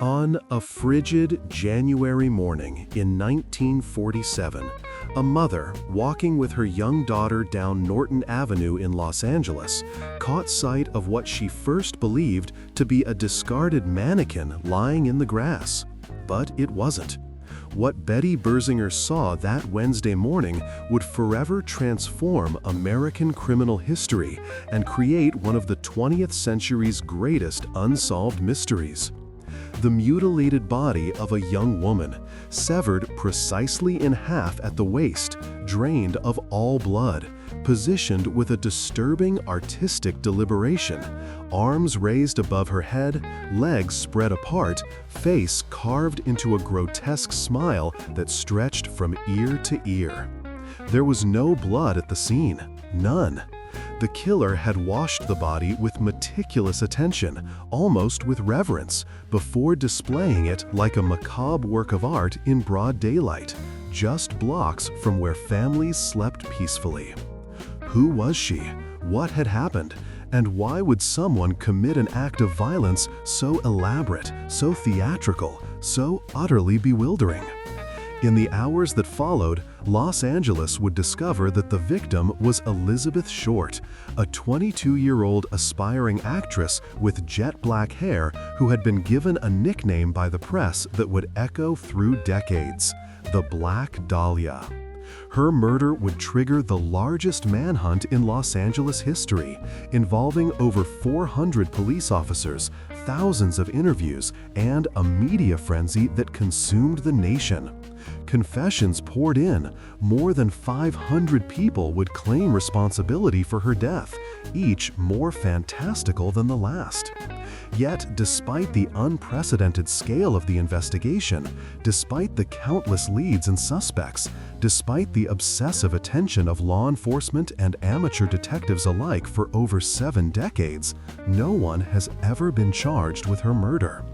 On a frigid January morning in 1947, a mother walking with her young daughter down Norton Avenue in Los Angeles caught sight of what she first believed to be a discarded mannequin lying in the grass. But it wasn't. What Betty Berzinger saw that Wednesday morning would forever transform American criminal history and create one of the 20th century's greatest unsolved mysteries. The mutilated body of a young woman, severed precisely in half at the waist, drained of all blood, positioned with a disturbing artistic deliberation, arms raised above her head, legs spread apart, face carved into a grotesque smile that stretched from ear to ear. There was no blood at the scene, none. The killer had washed the body with meticulous attention, almost with reverence, before displaying it like a macabre work of art in broad daylight, just blocks from where families slept peacefully. Who was she? What had happened? And why would someone commit an act of violence so elaborate, so theatrical, so utterly bewildering? In the hours that followed, Los Angeles would discover that the victim was Elizabeth Short, a 22-year-old aspiring actress with jet black hair who had been given a nickname by the press that would echo through decades: the Black Dahlia. Her murder would trigger the largest manhunt in Los Angeles history, involving over 400 police officers, thousands of interviews, and a media frenzy that consumed the nation. Confessions poured in. More than 500 people would claim responsibility for her death, each more fantastical than the last. Yet, despite the unprecedented scale of the investigation, despite the countless leads and suspects, despite the obsessive attention of law enforcement and amateur detectives alike for over 7 decades, no one has ever been charged with her murder.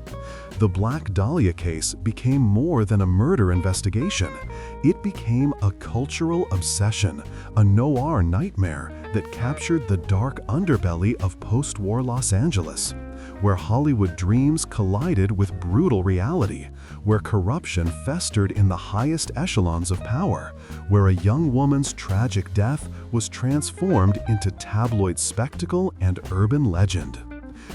The Black Dahlia case became more than a murder investigation. It became a cultural obsession, a noir nightmare that captured the dark underbelly of post-war Los Angeles, where Hollywood dreams collided with brutal reality, where corruption festered in the highest echelons of power, where a young woman's tragic death was transformed into tabloid spectacle and urban legend.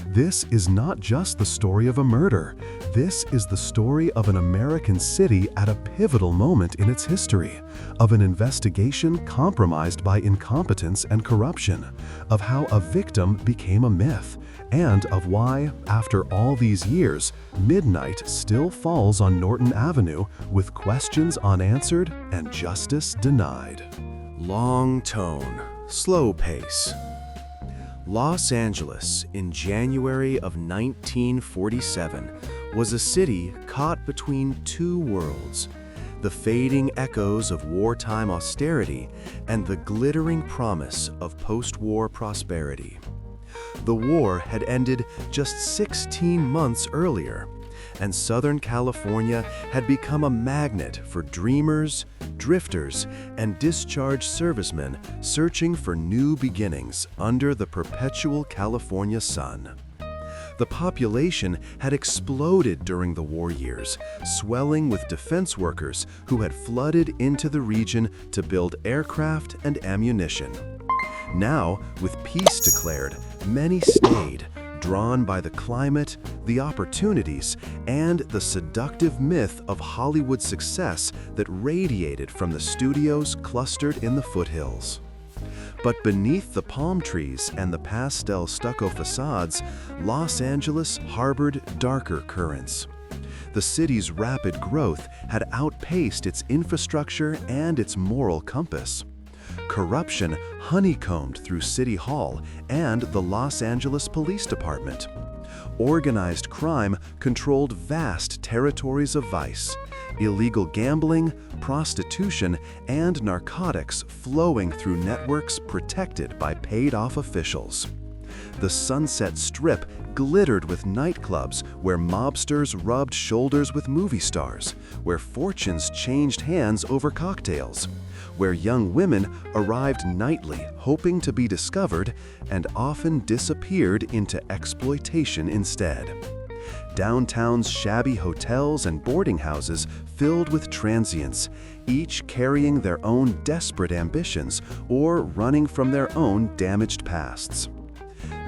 This is not just the story of a murder. This is the story of an American city at a pivotal moment in its history, of an investigation compromised by incompetence and corruption, of how a victim became a myth, and of why, after all these years, midnight still falls on Norton Avenue with questions unanswered and justice denied. Long tone, slow pace. Los Angeles in January of 1947 was a city caught between two worlds: the fading echoes of wartime austerity and the glittering promise of post-war prosperity. The war had ended just 16 months earlier, and Southern California had become a magnet for dreamers, drifters, and discharged servicemen searching for new beginnings under the perpetual California sun. The population had exploded during the war years, swelling with defense workers who had flooded into the region to build aircraft and ammunition. Now, with peace declared, many stayed, drawn by the climate, the opportunities, and the seductive myth of Hollywood success that radiated from the studios clustered in the foothills. But beneath the palm trees and the pastel stucco facades, Los Angeles harbored darker currents. The city's rapid growth had outpaced its infrastructure and its moral compass. Corruption honeycombed through City Hall and the Los Angeles Police Department. Organized crime controlled vast territories of vice. Illegal gambling, prostitution, and narcotics flowing through networks protected by paid-off officials. The Sunset Strip glittered with nightclubs where mobsters rubbed shoulders with movie stars, where fortunes changed hands over cocktails, where young women arrived nightly hoping to be discovered and often disappeared into exploitation instead. Downtown's shabby hotels and boarding houses filled with transients, each carrying their own desperate ambitions or running from their own damaged pasts.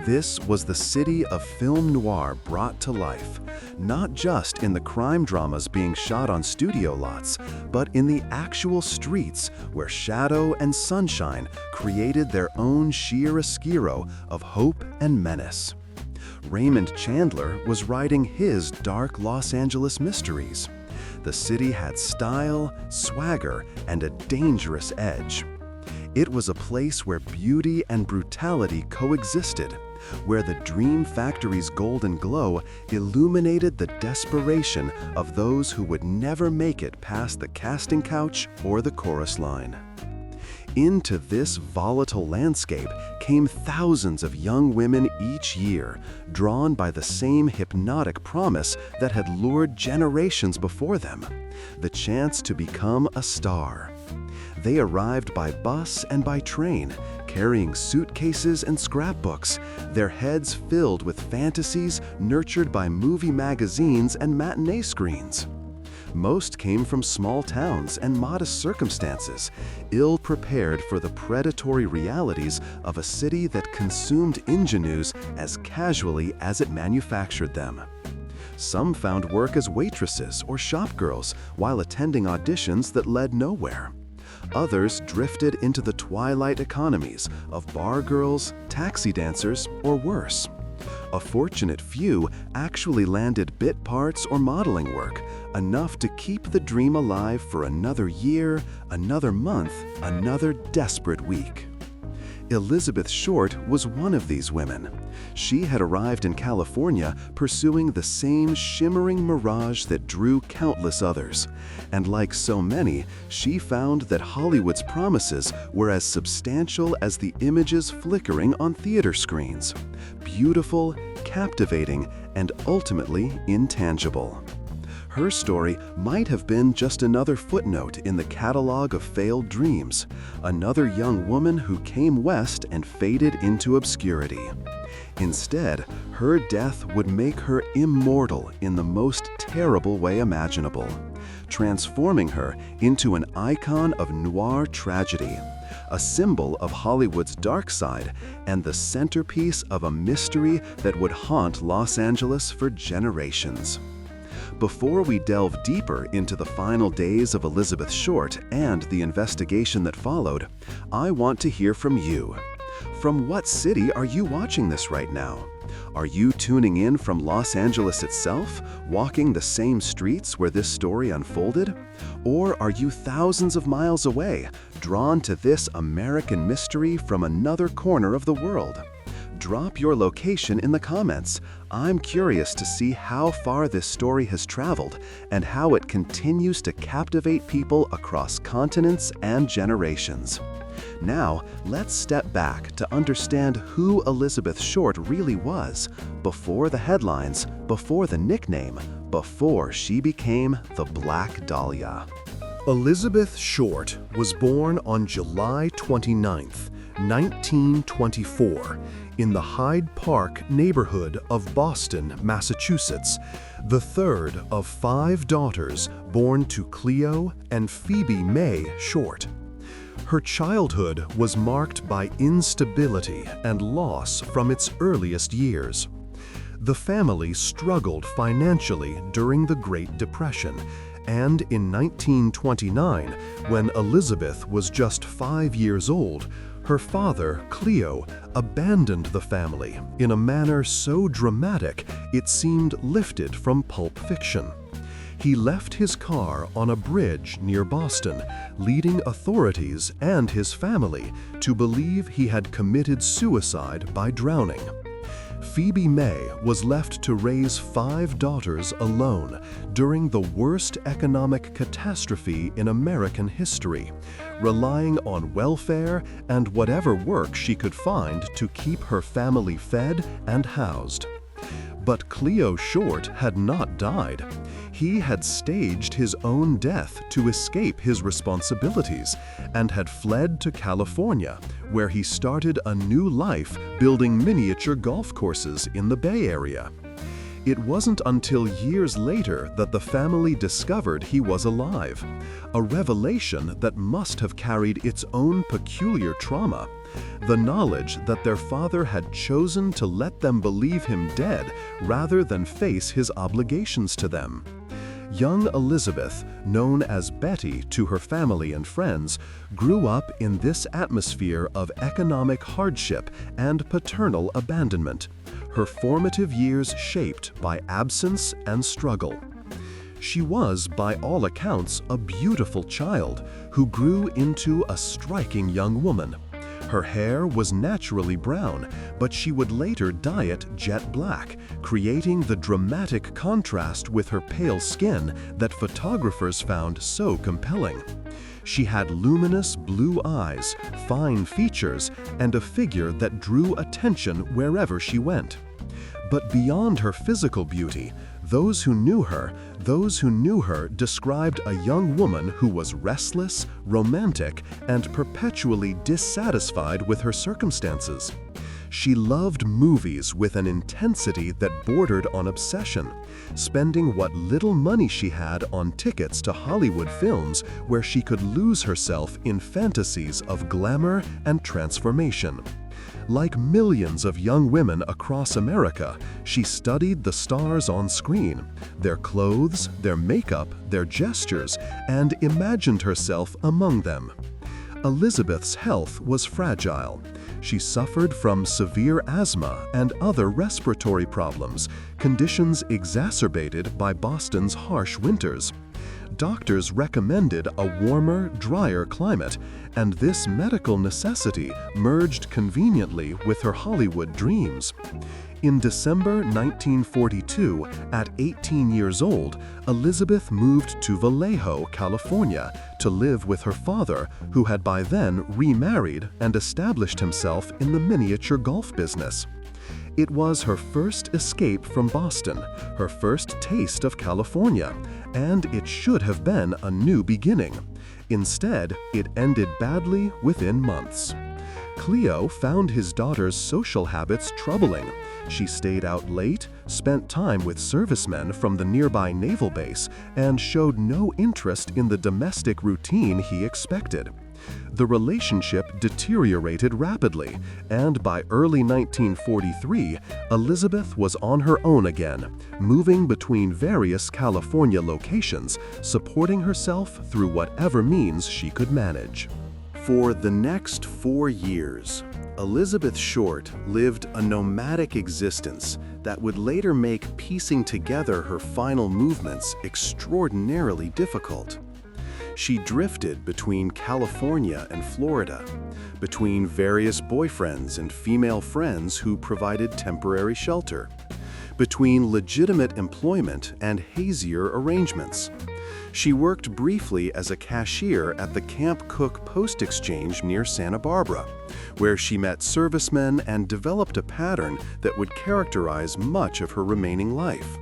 This was the city of film noir brought to life, not just in the crime dramas being shot on studio lots, but in the actual streets where shadow and sunshine created their own chiaroscuro of hope and menace. Raymond Chandler was writing his dark Los Angeles mysteries. The city had style, swagger, and a dangerous edge. It was a place where beauty and brutality coexisted, where the Dream Factory's golden glow illuminated the desperation of those who would never make it past the casting couch or the chorus line. Into this volatile landscape came thousands of young women each year, drawn by the same hypnotic promise that had lured generations before them, the chance to become a star. They arrived by bus and by train, carrying suitcases and scrapbooks, their heads filled with fantasies nurtured by movie magazines and matinee screens. Most came from small towns and modest circumstances, ill-prepared for the predatory realities of a city that consumed ingenues as casually as it manufactured them. Some found work as waitresses or shopgirls while attending auditions that led nowhere. Others drifted into the twilight economies of bar girls, taxi dancers, or worse. A fortunate few actually landed bit parts or modeling work, enough to keep the dream alive for another year, another month, another desperate week. Elizabeth Short was one of these women. She had arrived in California pursuing the same shimmering mirage that drew countless others. And like so many, she found that Hollywood's promises were as substantial as the images flickering on theater screens. Beautiful, captivating, and ultimately intangible. Her story might have been just another footnote in the catalog of failed dreams, another young woman who came west and faded into obscurity. Instead, her death would make her immortal in the most terrible way imaginable, transforming her into an icon of noir tragedy, a symbol of Hollywood's dark side and the centerpiece of a mystery that would haunt Los Angeles for generations. Before we delve deeper into the final days of Elizabeth Short and the investigation that followed, I want to hear from you. From what city are you watching this right now? Are you tuning in from Los Angeles itself, walking the same streets where this story unfolded? Or are you thousands of miles away, drawn to this American mystery from another corner of the world? Drop your location in the comments. I'm curious to see how far this story has traveled and how it continues to captivate people across continents and generations. Now, let's step back to understand who Elizabeth Short really was, before the headlines, before the nickname, before she became the Black Dahlia. Elizabeth Short was born on July 29th, 1924, in the Hyde Park neighborhood of Boston, Massachusetts, the third of 5 daughters born to Cleo and Phoebe May Short. Her childhood was marked by instability and loss from its earliest years. The family struggled financially during the Great Depression, and in 1929, when Elizabeth was just 5 years old, her father, Cleo, abandoned the family in a manner so dramatic it seemed lifted from pulp fiction. He left his car on a bridge near Boston, leading authorities and his family to believe he had committed suicide by drowning. Phoebe May was left to raise 5 daughters alone during the worst economic catastrophe in American history, relying on welfare and whatever work she could find to keep her family fed and housed. But Cleo Short had not died. He had staged his own death to escape his responsibilities and had fled to California, where he started a new life building miniature golf courses in the Bay Area. It wasn't until years later that the family discovered he was alive, a revelation that must have carried its own peculiar trauma. The knowledge that their father had chosen to let them believe him dead rather than face his obligations to them. Young Elizabeth, known as Betty to her family and friends, grew up in this atmosphere of economic hardship and paternal abandonment, her formative years shaped by absence and struggle. She was, by all accounts, a beautiful child who grew into a striking young woman. Her hair was naturally brown, but she would later dye it jet black, creating the dramatic contrast with her pale skin that photographers found so compelling. She had luminous blue eyes, fine features, and a figure that drew attention wherever she went. But beyond her physical beauty, those who knew her described a young woman who was restless, romantic, and perpetually dissatisfied with her circumstances. She loved movies with an intensity that bordered on obsession, spending what little money she had on tickets to Hollywood films where she could lose herself in fantasies of glamour and transformation. Like millions of young women across America, she studied the stars on screen, their clothes, their makeup, their gestures, and imagined herself among them. Elizabeth's health was fragile. She suffered from severe asthma and other respiratory problems, conditions exacerbated by Boston's harsh winters. Doctors recommended a warmer, drier climate, and this medical necessity merged conveniently with her Hollywood dreams. In December 1942, at 18 years old, Elizabeth moved to Vallejo, California, to live with her father, who had by then remarried and established himself in the miniature golf business. It was her first escape from Boston, her first taste of California, and it should have been a new beginning. Instead, it ended badly within months. Cleo found his daughter's social habits troubling. She stayed out late, spent time with servicemen from the nearby naval base, and showed no interest in the domestic routine he expected. The relationship deteriorated rapidly, and by early 1943, Elizabeth was on her own again, moving between various California locations, supporting herself through whatever means she could manage. For the next 4 years, Elizabeth Short lived a nomadic existence that would later make piecing together her final movements extraordinarily difficult. She drifted between California and Florida, between various boyfriends and female friends who provided temporary shelter, between legitimate employment and hazier arrangements. She worked briefly as a cashier at the Camp Cook Post Exchange near Santa Barbara, where she met servicemen and developed a pattern that would characterize much of her remaining life.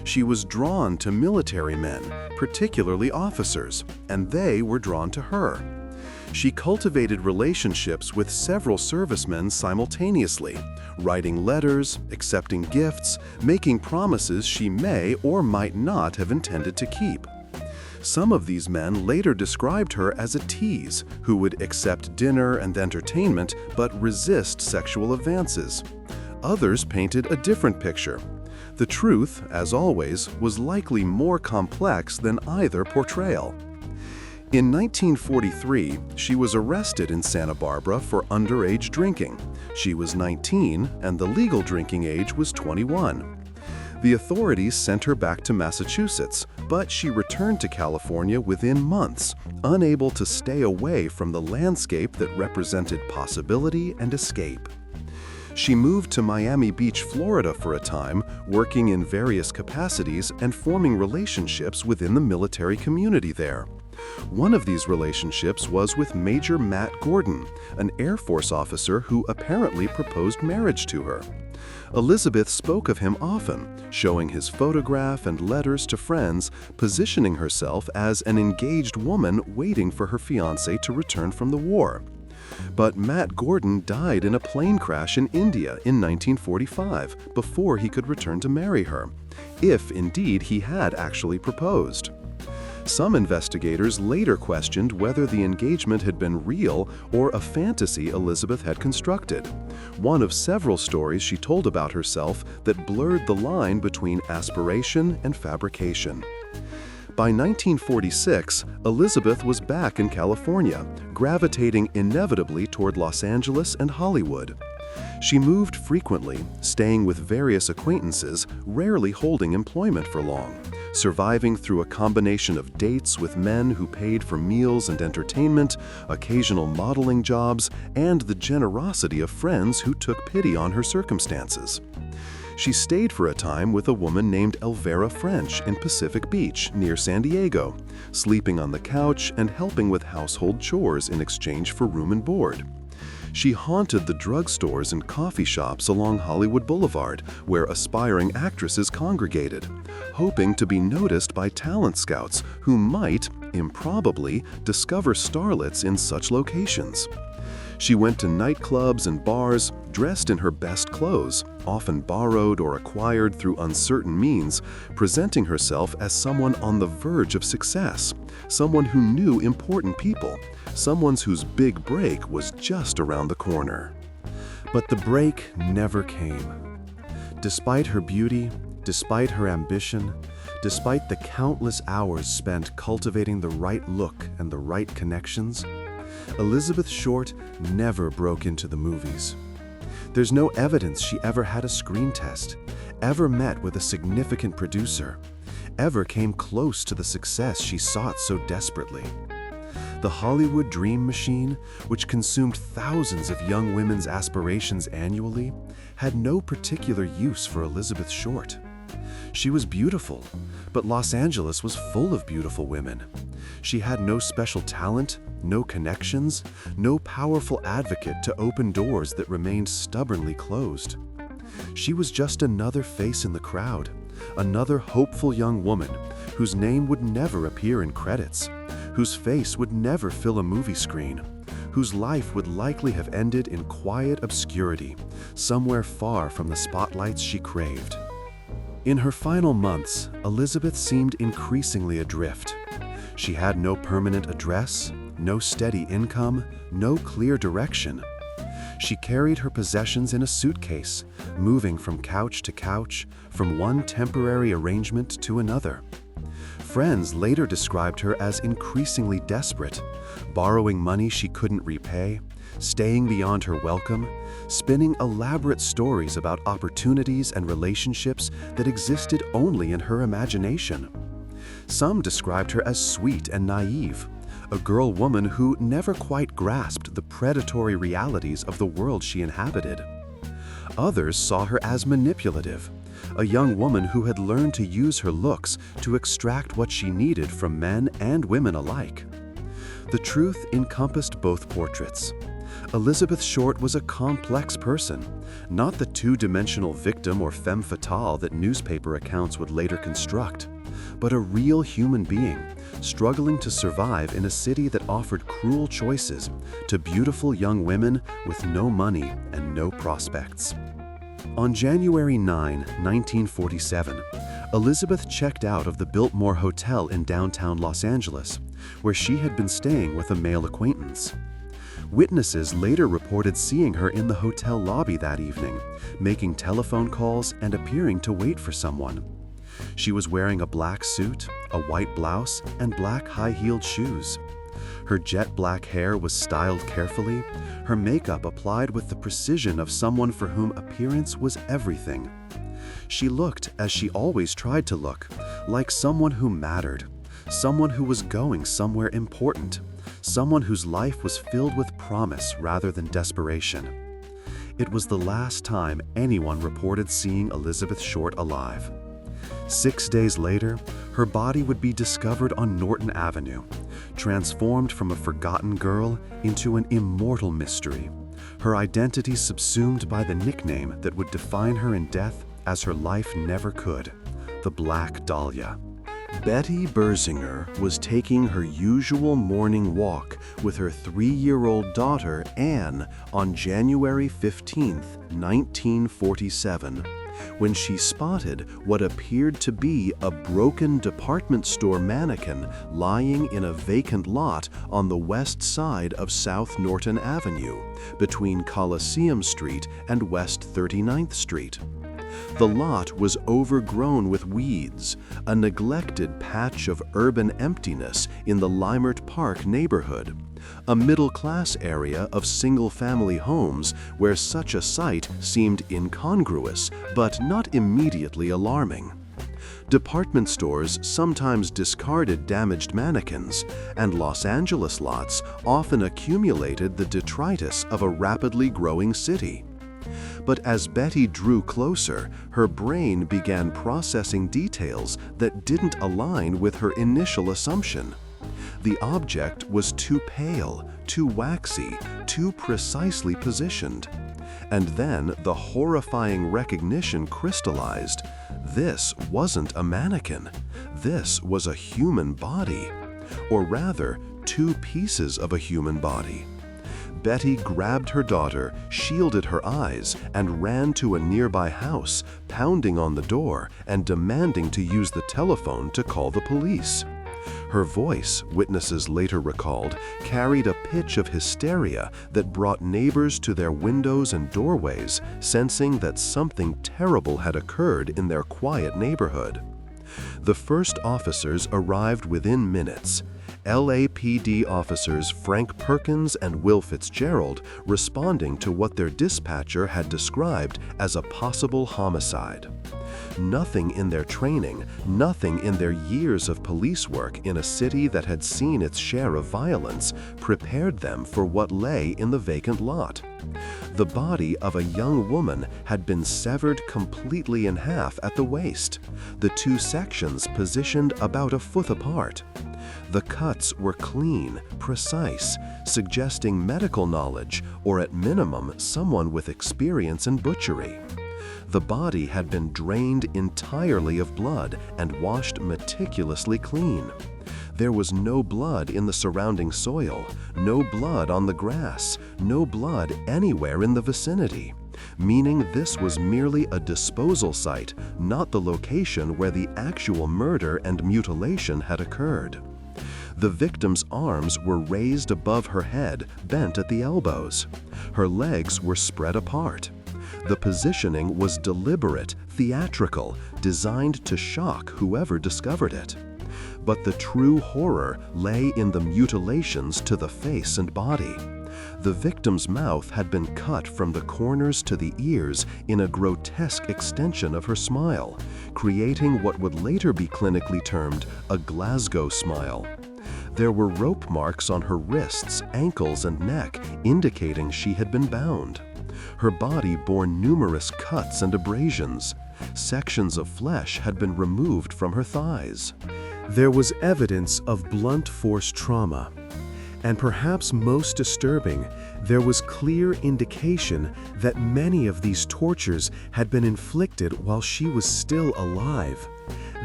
She was drawn to military men, particularly officers, and they were drawn to her. She cultivated relationships with several servicemen simultaneously, writing letters, accepting gifts, making promises she may or might not have intended to keep. Some of these men later described her as a tease who would accept dinner and entertainment but resist sexual advances. Others painted a different picture. The truth, as always, was likely more complex than either portrayal. In 1943, she was arrested in Santa Barbara for underage drinking. She was 19, and the legal drinking age was 21. The authorities sent her back to Massachusetts, but she returned to California within months, unable to stay away from the landscape that represented possibility and escape. She moved to Miami Beach, Florida for a time, working in various capacities and forming relationships within the military community there. One of these relationships was with Major Matt Gordon, an Air Force officer who apparently proposed marriage to her. Elizabeth spoke of him often, showing his photograph and letters to friends, positioning herself as an engaged woman waiting for her fiancé to return from the war. But Matt Gordon died in a plane crash in India in 1945 before he could return to marry her, if indeed he had actually proposed. Some investigators later questioned whether the engagement had been real or a fantasy Elizabeth had constructed, one of several stories she told about herself that blurred the line between aspiration and fabrication. By 1946, Elizabeth was back in California, gravitating inevitably toward Los Angeles and Hollywood. She moved frequently, staying with various acquaintances, rarely holding employment for long, surviving through a combination of dates with men who paid for meals and entertainment, occasional modeling jobs, and the generosity of friends who took pity on her circumstances. She stayed for a time with a woman named Elvira French in Pacific Beach, near San Diego, sleeping on the couch and helping with household chores in exchange for room and board. She haunted the drugstores and coffee shops along Hollywood Boulevard, where aspiring actresses congregated, hoping to be noticed by talent scouts who might, improbably, discover starlets in such locations. She went to nightclubs and bars, dressed in her best clothes, often borrowed or acquired through uncertain means, presenting herself as someone on the verge of success, someone who knew important people, someone whose big break was just around the corner. But the break never came. Despite her beauty, despite her ambition, despite the countless hours spent cultivating the right look and the right connections, Elizabeth Short never broke into the movies. There's no evidence she ever had a screen test, ever met with a significant producer, ever came close to the success she sought so desperately. The Hollywood dream machine, which consumed thousands of young women's aspirations annually, had no particular use for Elizabeth Short. She was beautiful, but Los Angeles was full of beautiful women. She had no special talent, no connections, no powerful advocate to open doors that remained stubbornly closed. She was just another face in the crowd, another hopeful young woman whose name would never appear in credits, whose face would never fill a movie screen, whose life would likely have ended in quiet obscurity, somewhere far from the spotlights she craved. In her final months, Elizabeth seemed increasingly adrift. She had no permanent address, no steady income, no clear direction. She carried her possessions in a suitcase, moving from couch to couch, from one temporary arrangement to another. Friends later described her as increasingly desperate, borrowing money she couldn't repay, staying beyond her welcome, spinning elaborate stories about opportunities and relationships that existed only in her imagination. Some described her as sweet and naive, a girl woman who never quite grasped the predatory realities of the world she inhabited. Others saw her as manipulative, a young woman who had learned to use her looks to extract what she needed from men and women alike. The truth encompassed both portraits. Elizabeth Short was a complex person, not the two-dimensional victim or femme fatale that newspaper accounts would later construct, but a real human being, struggling to survive in a city that offered cruel choices to beautiful young women with no money and no prospects. On January 9, 1947, Elizabeth checked out of the Biltmore Hotel in downtown Los Angeles, where she had been staying with a male acquaintance. Witnesses later reported seeing her in the hotel lobby that evening, making telephone calls and appearing to wait for someone. She was wearing a black suit, a white blouse, and black high-heeled shoes. Her jet black hair was styled carefully, her makeup applied with the precision of someone for whom appearance was everything. She looked, as she always tried to look, like someone who mattered, someone who was going somewhere important, someone whose life was filled with promise rather than desperation. It was the last time anyone reported seeing Elizabeth Short alive. 6 days later, her body would be discovered on Norton Avenue, transformed from a forgotten girl into an immortal mystery, her identity subsumed by the nickname that would define her in death as her life never could, the Black Dahlia. Betty Berzinger was taking her usual morning walk with her 3-year-old daughter Anne on January 15, 1947, when she spotted what appeared to be a broken department store mannequin lying in a vacant lot on the west side of South Norton Avenue, between Coliseum Street and West 39th Street. The lot was overgrown with weeds, a neglected patch of urban emptiness in the Limert Park neighborhood, a middle-class area of single-family homes where such a sight seemed incongruous but not immediately alarming. Department stores sometimes discarded damaged mannequins, and Los Angeles lots often accumulated the detritus of a rapidly growing city. But as Betty drew closer, her brain began processing details that didn't align with her initial assumption. The object was too pale, too waxy, too precisely positioned. And then the horrifying recognition crystallized. This wasn't a mannequin. This was a human body. Or rather, 2 pieces of a human body. Betty grabbed her daughter, shielded her eyes, and ran to a nearby house, pounding on the door and demanding to use the telephone to call the police. Her voice, witnesses later recalled, carried a pitch of hysteria that brought neighbors to their windows and doorways, sensing that something terrible had occurred in their quiet neighborhood. The first officers arrived within minutes. LAPD officers Frank Perkins and Will Fitzgerald responding to what their dispatcher had described as a possible homicide. Nothing in their training, nothing in their years of police work in a city that had seen its share of violence prepared them for what lay in the vacant lot. The body of a young woman had been severed completely in half at the waist, the 2 sections positioned about a foot apart. The cuts were clean, precise, suggesting medical knowledge or at minimum someone with experience in butchery. The body had been drained entirely of blood and washed meticulously clean. There was no blood in the surrounding soil, no blood on the grass, no blood anywhere in the vicinity, meaning this was merely a disposal site, not the location where the actual murder and mutilation had occurred. The victim's arms were raised above her head, bent at the elbows. Her legs were spread apart. The positioning was deliberate, theatrical, designed to shock whoever discovered it. But the true horror lay in the mutilations to the face and body. The victim's mouth had been cut from the corners to the ears in a grotesque extension of her smile, creating what would later be clinically termed a Glasgow smile. There were rope marks on her wrists, ankles, and neck, indicating she had been bound. Her body bore numerous cuts and abrasions. Sections of flesh had been removed from her thighs. There was evidence of blunt force trauma. And perhaps most disturbing, there was clear indication that many of these tortures had been inflicted while she was still alive.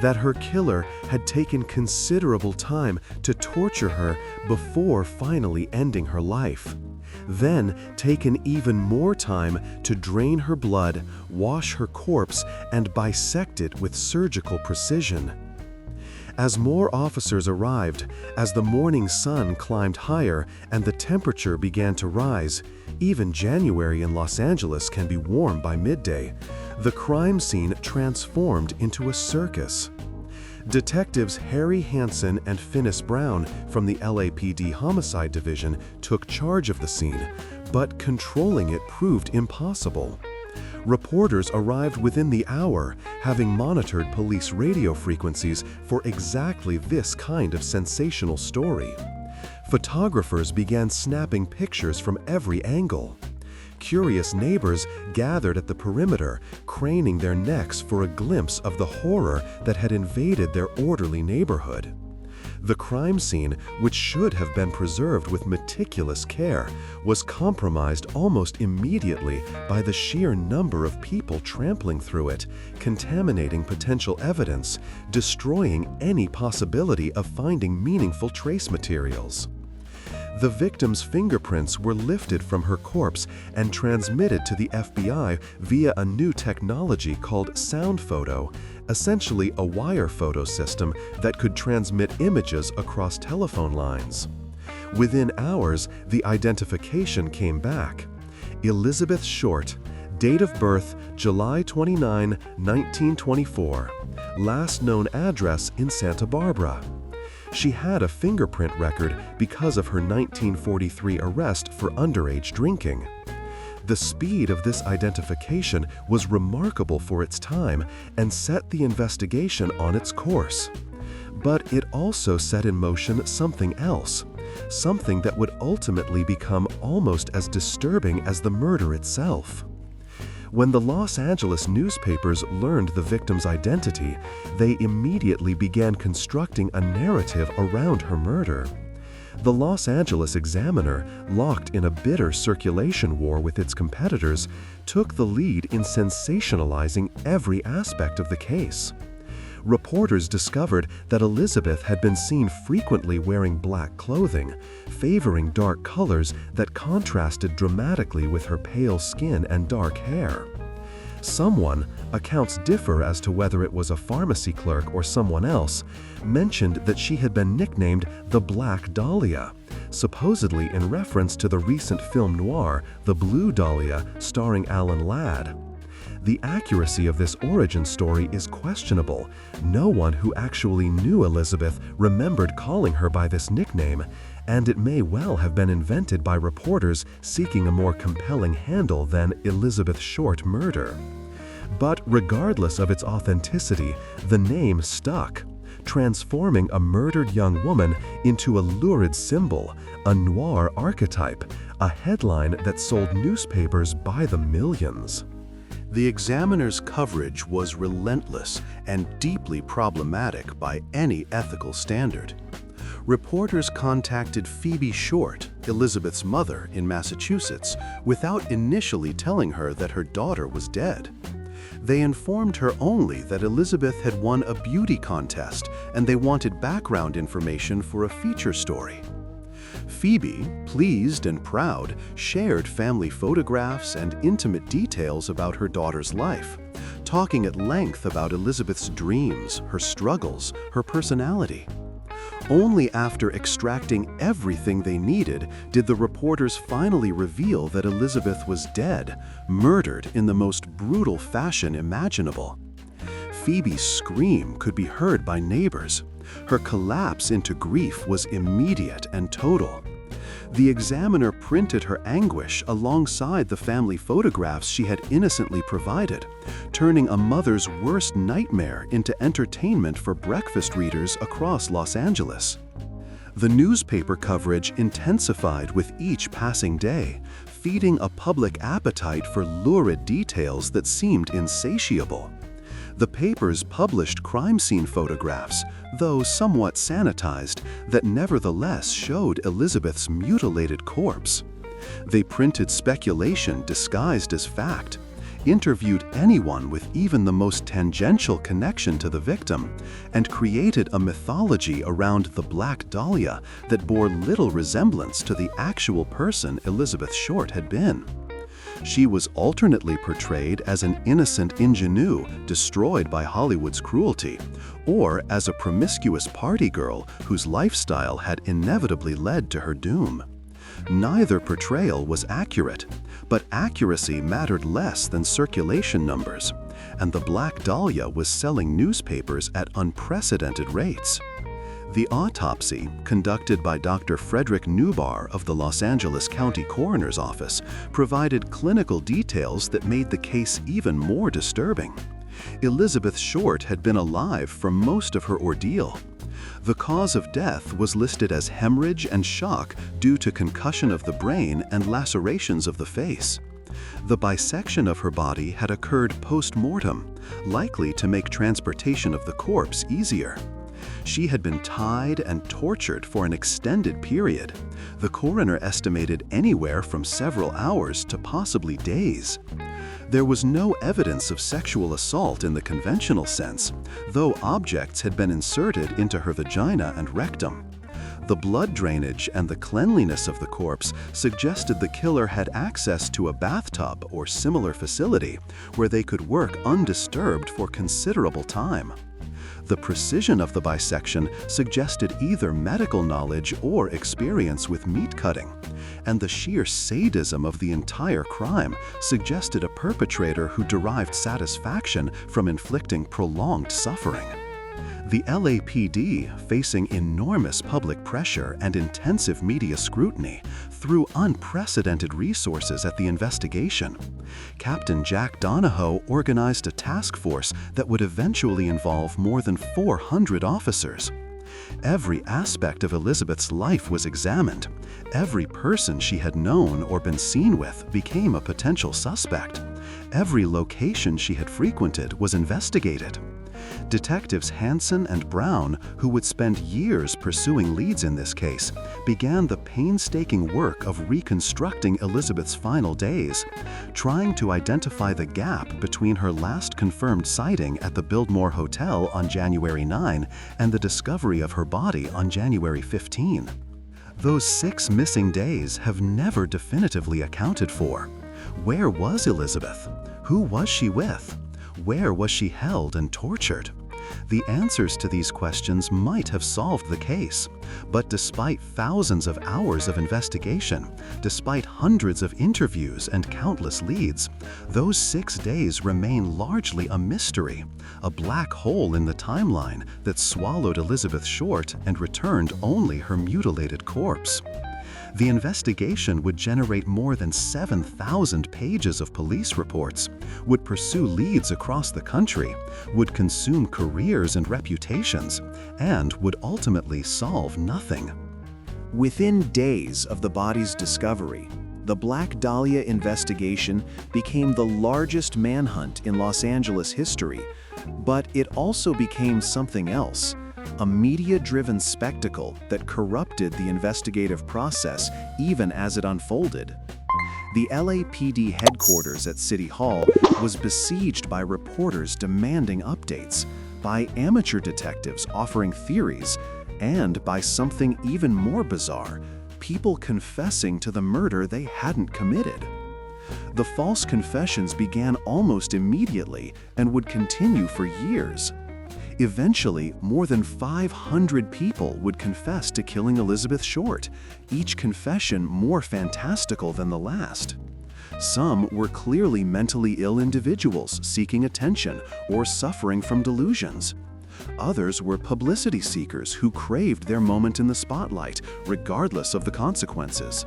That her killer had taken considerable time to torture her before finally ending her life. Then taken even more time to drain her blood, wash her corpse, and bisect it with surgical precision. As more officers arrived, as the morning sun climbed higher and the temperature began to rise, even January in Los Angeles can be warm by midday, the crime scene transformed into a circus. Detectives Harry Hansen and Finis Brown from the LAPD Homicide Division took charge of the scene, but controlling it proved impossible. Reporters arrived within the hour, having monitored police radio frequencies for exactly this kind of sensational story. Photographers began snapping pictures from every angle. Curious neighbors gathered at the perimeter, craning their necks for a glimpse of the horror that had invaded their orderly neighborhood. The crime scene, which should have been preserved with meticulous care, was compromised almost immediately by the sheer number of people trampling through it, contaminating potential evidence, destroying any possibility of finding meaningful trace materials. The victim's fingerprints were lifted from her corpse and transmitted to the FBI via a new technology called sound photo, essentially a wire photo system that could transmit images across telephone lines. Within hours, the identification came back. Elizabeth Short, date of birth July 29, 1924, last known address in Santa Barbara. She had a fingerprint record because of her 1943 arrest for underage drinking. The speed of this identification was remarkable for its time and set the investigation on its course. But it also set in motion something else, something that would ultimately become almost as disturbing as the murder itself. When the Los Angeles newspapers learned the victim's identity, they immediately began constructing a narrative around her murder. The Los Angeles Examiner, locked in a bitter circulation war with its competitors, took the lead in sensationalizing every aspect of the case. Reporters discovered that Elizabeth had been seen frequently wearing black clothing, favoring dark colors that contrasted dramatically with her pale skin and dark hair. Someone, accounts differ as to whether it was a pharmacy clerk or someone else, mentioned that she had been nicknamed the Black Dahlia, supposedly in reference to the recent film Noir, The Blue Dahlia, starring Alan Ladd. The accuracy of this origin story is questionable. No one who actually knew Elizabeth remembered calling her by this nickname, and it may well have been invented by reporters seeking a more compelling handle than Elizabeth Short Murder. But regardless of its authenticity, the name stuck, transforming a murdered young woman into a lurid symbol, a noir archetype, a headline that sold newspapers by the millions. The Examiner's coverage was relentless and deeply problematic by any ethical standard. Reporters contacted Phoebe Short, Elizabeth's mother, in Massachusetts, without initially telling her that her daughter was dead. They informed her only that Elizabeth had won a beauty contest and they wanted background information for a feature story. Phoebe, pleased and proud, shared family photographs and intimate details about her daughter's life, talking at length about Elizabeth's dreams, her struggles, her personality. Only after extracting everything they needed did the reporters finally reveal that Elizabeth was dead, murdered in the most brutal fashion imaginable. Phoebe's scream could be heard by neighbors. Her collapse into grief was immediate and total. The Examiner printed her anguish alongside the family photographs she had innocently provided, turning a mother's worst nightmare into entertainment for breakfast readers across Los Angeles. The newspaper coverage intensified with each passing day, feeding a public appetite for lurid details that seemed insatiable. The papers published crime scene photographs, though somewhat sanitized, that nevertheless showed Elizabeth's mutilated corpse. They printed speculation disguised as fact, interviewed anyone with even the most tangential connection to the victim, and created a mythology around the Black Dahlia that bore little resemblance to the actual person Elizabeth Short had been. She was alternately portrayed as an innocent ingenue destroyed by Hollywood's cruelty, or as a promiscuous party girl whose lifestyle had inevitably led to her doom. Neither portrayal was accurate, but accuracy mattered less than circulation numbers, and the Black Dahlia was selling newspapers at unprecedented rates. The autopsy, conducted by Dr. Frederick Newbar of the Los Angeles County Coroner's Office, provided clinical details that made the case even more disturbing. Elizabeth Short had been alive for most of her ordeal. The cause of death was listed as hemorrhage and shock due to concussion of the brain and lacerations of the face. The bisection of her body had occurred post-mortem, likely to make transportation of the corpse easier. She had been tied and tortured for an extended period. The coroner estimated anywhere from several hours to possibly days. There was no evidence of sexual assault in the conventional sense, though objects had been inserted into her vagina and rectum. The blood drainage and the cleanliness of the corpse suggested the killer had access to a bathtub or similar facility where they could work undisturbed for considerable time. The precision of the bisection suggested either medical knowledge or experience with meat cutting, and the sheer sadism of the entire crime suggested a perpetrator who derived satisfaction from inflicting prolonged suffering. The LAPD, facing enormous public pressure and intensive media scrutiny, threw unprecedented resources at the investigation. Captain Jack Donahoe organized a task force that would eventually involve more than 400 officers. Every aspect of Elizabeth's life was examined. Every person she had known or been seen with became a potential suspect. Every location she had frequented was investigated. Detectives Hansen and Brown, who would spend years pursuing leads in this case, began the painstaking work of reconstructing Elizabeth's final days, trying to identify the gap between her last confirmed sighting at the Biltmore Hotel on January 9 and the discovery of her body on January 15. Those 6 missing days have never definitively accounted for. Where was Elizabeth? Who was she with? Where was she held and tortured? The answers to these questions might have solved the case, but despite thousands of hours of investigation, despite hundreds of interviews and countless leads, those 6 days remain largely a mystery, a black hole in the timeline that swallowed Elizabeth Short and returned only her mutilated corpse. The investigation would generate more than 7,000 pages of police reports, would pursue leads across the country, would consume careers and reputations, and would ultimately solve nothing. Within days of the body's discovery, the Black Dahlia investigation became the largest manhunt in Los Angeles history, but it also became something else. A media-driven spectacle that corrupted the investigative process even as it unfolded. The LAPD headquarters at City Hall was besieged by reporters demanding updates, by amateur detectives offering theories, and by something even more bizarre, people confessing to the murder they hadn't committed. The false confessions began almost immediately and would continue for years. Eventually, more than 500 people would confess to killing Elizabeth Short, each confession more fantastical than the last. Some were clearly mentally ill individuals seeking attention or suffering from delusions. Others were publicity seekers who craved their moment in the spotlight, regardless of the consequences.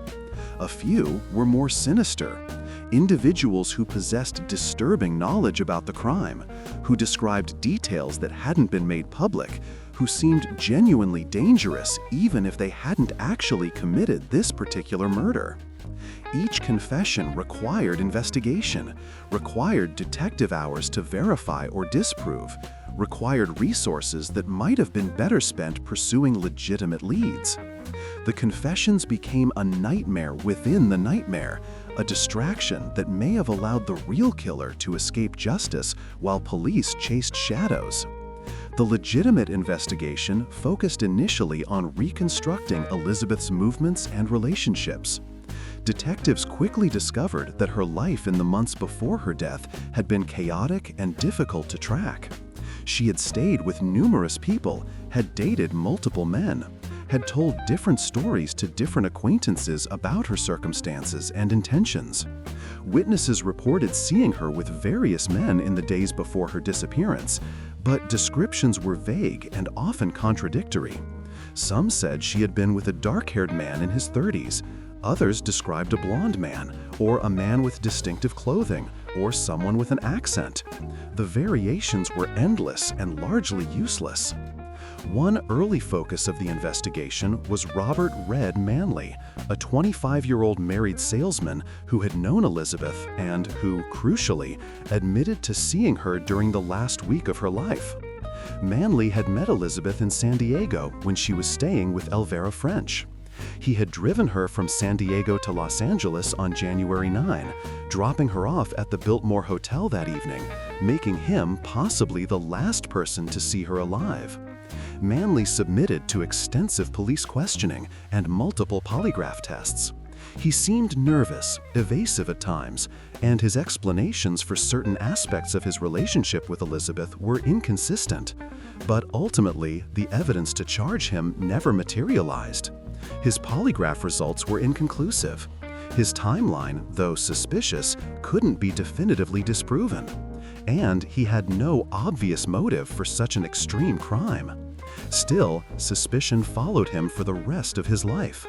A few were more sinister, individuals who possessed disturbing knowledge about the crime, who described details that hadn't been made public, who seemed genuinely dangerous even if they hadn't actually committed this particular murder. Each confession required investigation, required detective hours to verify or disprove, required resources that might have been better spent pursuing legitimate leads. The confessions became a nightmare within the nightmare, a distraction that may have allowed the real killer to escape justice while police chased shadows. The legitimate investigation focused initially on reconstructing Elizabeth's movements and relationships. Detectives quickly discovered that her life in the months before her death had been chaotic and difficult to track. She had stayed with numerous people, had dated multiple men, had told different stories to different acquaintances about her circumstances and intentions. Witnesses reported seeing her with various men in the days before her disappearance, but descriptions were vague and often contradictory. Some said she had been with a dark-haired man in his 30s. Others described a blonde man, or a man with distinctive clothing, or someone with an accent. The variations were endless and largely useless. One early focus of the investigation was Robert Red Manley, a 25-year-old married salesman who had known Elizabeth and who, crucially, admitted to seeing her during the last week of her life. Manley had met Elizabeth in San Diego when she was staying with Elvira French. He had driven her from San Diego to Los Angeles on January 9, dropping her off at the Biltmore Hotel that evening, making him possibly the last person to see her alive. Manley submitted to extensive police questioning and multiple polygraph tests. He seemed nervous, evasive at times, and his explanations for certain aspects of his relationship with Elizabeth were inconsistent. But ultimately, the evidence to charge him never materialized. His polygraph results were inconclusive. His timeline, though suspicious, couldn't be definitively disproven. And he had no obvious motive for such an extreme crime. Still, suspicion followed him for the rest of his life.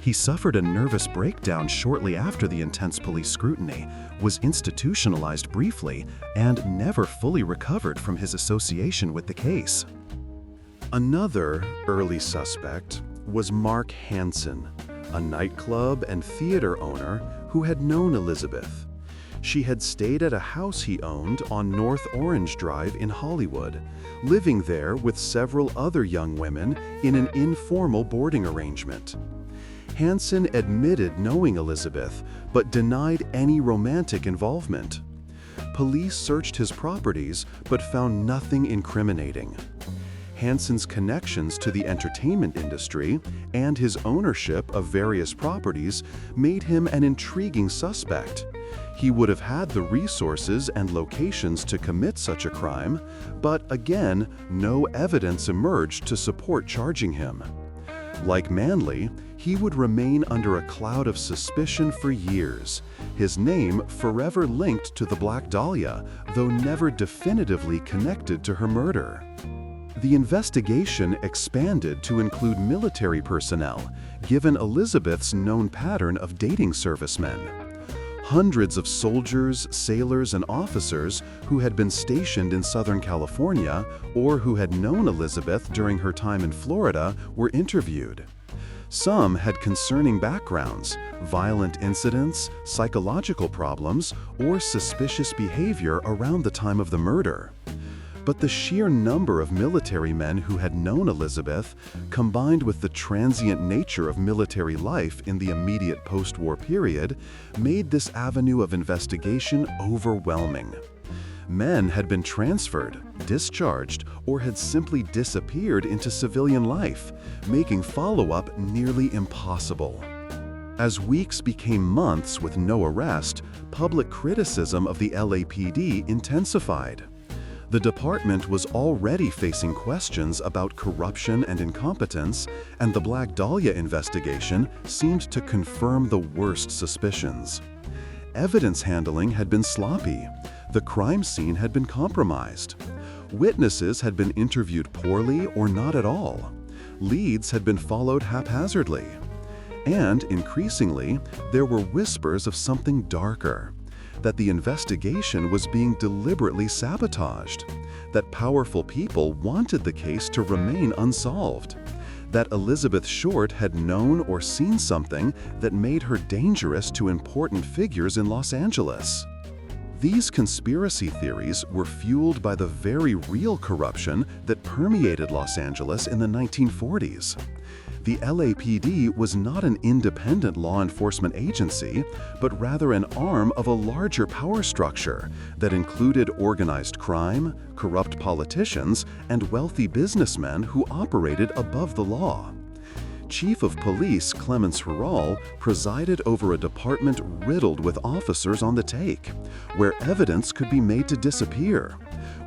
He suffered a nervous breakdown shortly after the intense police scrutiny, was institutionalized briefly, and never fully recovered from his association with the case. Another early suspect was Mark Hansen, a nightclub and theater owner who had known Elizabeth. She had stayed at a house he owned on North Orange Drive in Hollywood, living there with several other young women in an informal boarding arrangement. Hansen admitted knowing Elizabeth, but denied any romantic involvement. Police searched his properties, but found nothing incriminating. Hansen's connections to the entertainment industry and his ownership of various properties made him an intriguing suspect. He would have had the resources and locations to commit such a crime, but again, no evidence emerged to support charging him. Like Manley, he would remain under a cloud of suspicion for years, his name forever linked to the Black Dahlia, though never definitively connected to her murder. The investigation expanded to include military personnel, given Elizabeth's known pattern of dating servicemen. Hundreds of soldiers, sailors, and officers who had been stationed in Southern California or who had known Elizabeth during her time in Florida were interviewed. Some had concerning backgrounds, violent incidents, psychological problems, or suspicious behavior around the time of the murder. But the sheer number of military men who had known Elizabeth, combined with the transient nature of military life in the immediate post-war period, made this avenue of investigation overwhelming. Men had been transferred, discharged, or had simply disappeared into civilian life, making follow-up nearly impossible. As weeks became months with no arrest, public criticism of the LAPD intensified. The department was already facing questions about corruption and incompetence, and the Black Dahlia investigation seemed to confirm the worst suspicions. Evidence handling had been sloppy. The crime scene had been compromised. Witnesses had been interviewed poorly or not at all. Leads had been followed haphazardly. And, increasingly, there were whispers of something darker. That the investigation was being deliberately sabotaged, that powerful people wanted the case to remain unsolved, that Elizabeth Short had known or seen something that made her dangerous to important figures in Los Angeles. These conspiracy theories were fueled by the very real corruption that permeated Los Angeles in the 1940s. The LAPD was not an independent law enforcement agency, but rather an arm of a larger power structure that included organized crime, corrupt politicians, and wealthy businessmen who operated above the law. Chief of Police Clemence Herral presided over a department riddled with officers on the take, where evidence could be made to disappear,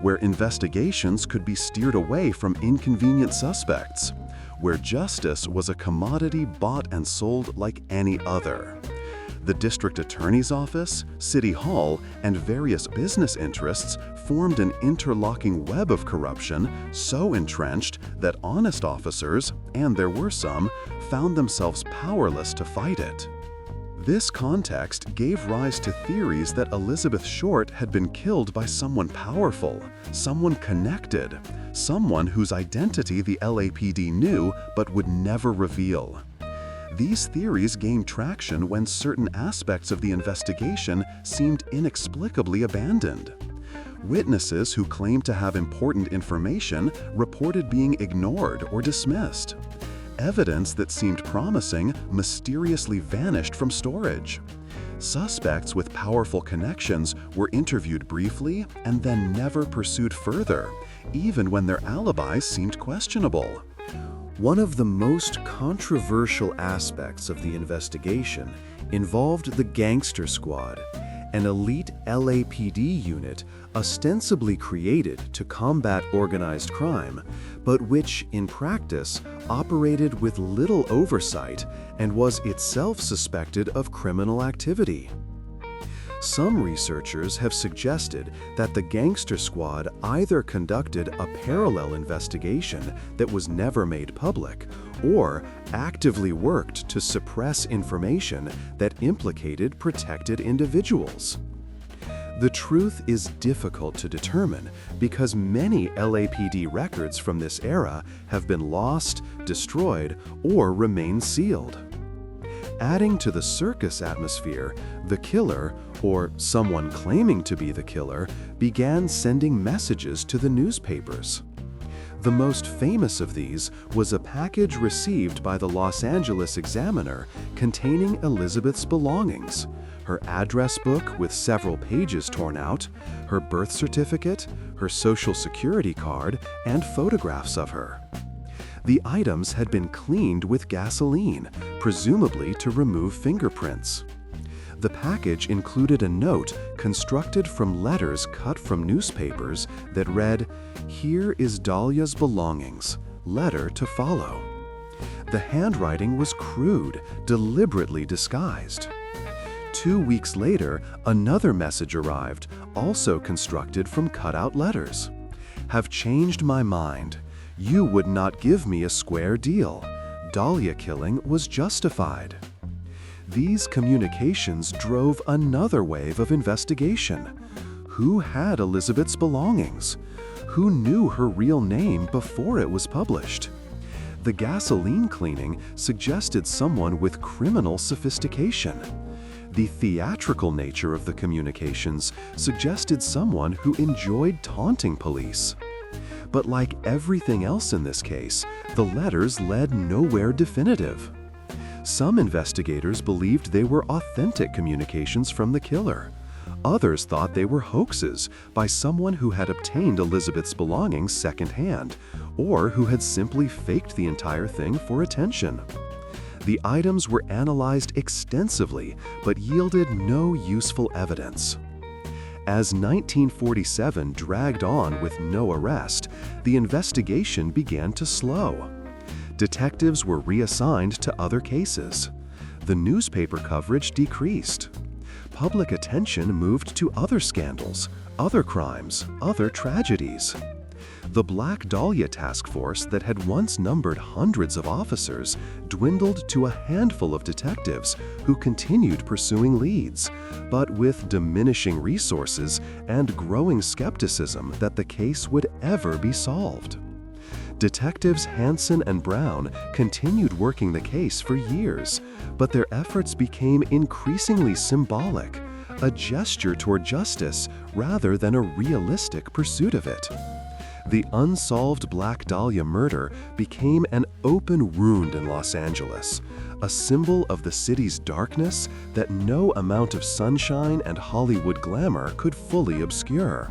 where investigations could be steered away from inconvenient suspects, where justice was a commodity bought and sold like any other. The district attorney's office, city hall, and various business interests formed an interlocking web of corruption so entrenched that honest officers, and there were some, found themselves powerless to fight it. This context gave rise to theories that Elizabeth Short had been killed by someone powerful, someone connected, someone whose identity the LAPD knew but would never reveal. These theories gained traction when certain aspects of the investigation seemed inexplicably abandoned. Witnesses who claimed to have important information reported being ignored or dismissed. Evidence that seemed promising mysteriously vanished from storage. Suspects with powerful connections were interviewed briefly and then never pursued further, even when their alibis seemed questionable. One of the most controversial aspects of the investigation involved the Gangster Squad, an elite LAPD unit ostensibly created to combat organized crime, but which, in practice, operated with little oversight and was itself suspected of criminal activity. Some researchers have suggested that the Gangster Squad either conducted a parallel investigation that was never made public, or actively worked to suppress information that implicated protected individuals. The truth is difficult to determine because many LAPD records from this era have been lost, destroyed, or remain sealed. Adding to the circus atmosphere, the killer, or someone claiming to be the killer, began sending messages to the newspapers. The most famous of these was a package received by the Los Angeles Examiner containing Elizabeth's belongings: her address book with several pages torn out, her birth certificate, her social security card, and photographs of her. The items had been cleaned with gasoline, presumably to remove fingerprints. The package included a note constructed from letters cut from newspapers that read, "Here is Dahlia's belongings. Letter to follow." The handwriting was crude, deliberately disguised. 2 weeks later, another message arrived, also constructed from cut-out letters. "Have changed my mind. You would not give me a square deal. Dahlia killing was justified." These communications drove another wave of investigation. Who had Elizabeth's belongings? Who knew her real name before it was published? The gasoline cleaning suggested someone with criminal sophistication. The theatrical nature of the communications suggested someone who enjoyed taunting police. But like everything else in this case, the letters led nowhere definitive. Some investigators believed they were authentic communications from the killer. Others thought they were hoaxes by someone who had obtained Elizabeth's belongings secondhand, or who had simply faked the entire thing for attention. The items were analyzed extensively, but yielded no useful evidence. As 1947 dragged on with no arrest, the investigation began to slow. Detectives were reassigned to other cases. The newspaper coverage decreased. Public attention moved to other scandals, other crimes, other tragedies. The Black Dahlia task force that had once numbered hundreds of officers dwindled to a handful of detectives who continued pursuing leads, but with diminishing resources and growing skepticism that the case would ever be solved. Detectives Hansen and Brown continued working the case for years, but their efforts became increasingly symbolic, a gesture toward justice rather than a realistic pursuit of it. The unsolved Black Dahlia murder became an open wound in Los Angeles, a symbol of the city's darkness that no amount of sunshine and Hollywood glamour could fully obscure.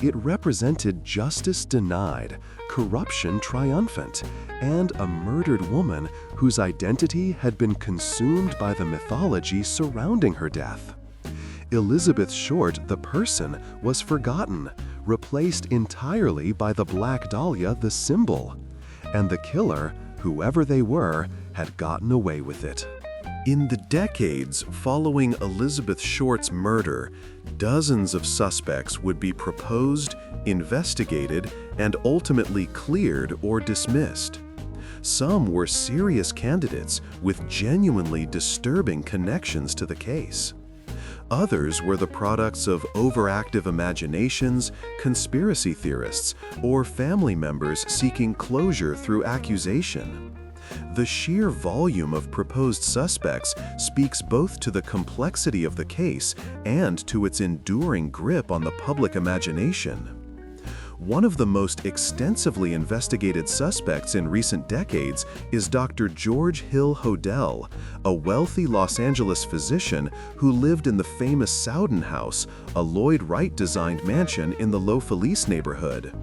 It represented justice denied, corruption triumphant, and a murdered woman whose identity had been consumed by the mythology surrounding her death. Elizabeth Short, the person, was forgotten, replaced entirely by the Black Dahlia, the symbol. And the killer, whoever they were, had gotten away with it. In the decades following Elizabeth Short's murder, dozens of suspects would be proposed, investigated, and ultimately cleared or dismissed. Some were serious candidates with genuinely disturbing connections to the case. Others were the products of overactive imaginations, conspiracy theorists, or family members seeking closure through accusation. The sheer volume of proposed suspects speaks both to the complexity of the case and to its enduring grip on the public imagination. One of the most extensively investigated suspects in recent decades is Dr. George Hill Hodel, a wealthy Los Angeles physician who lived in the famous Sowden House, a Lloyd Wright-designed mansion in the Los Feliz neighborhood.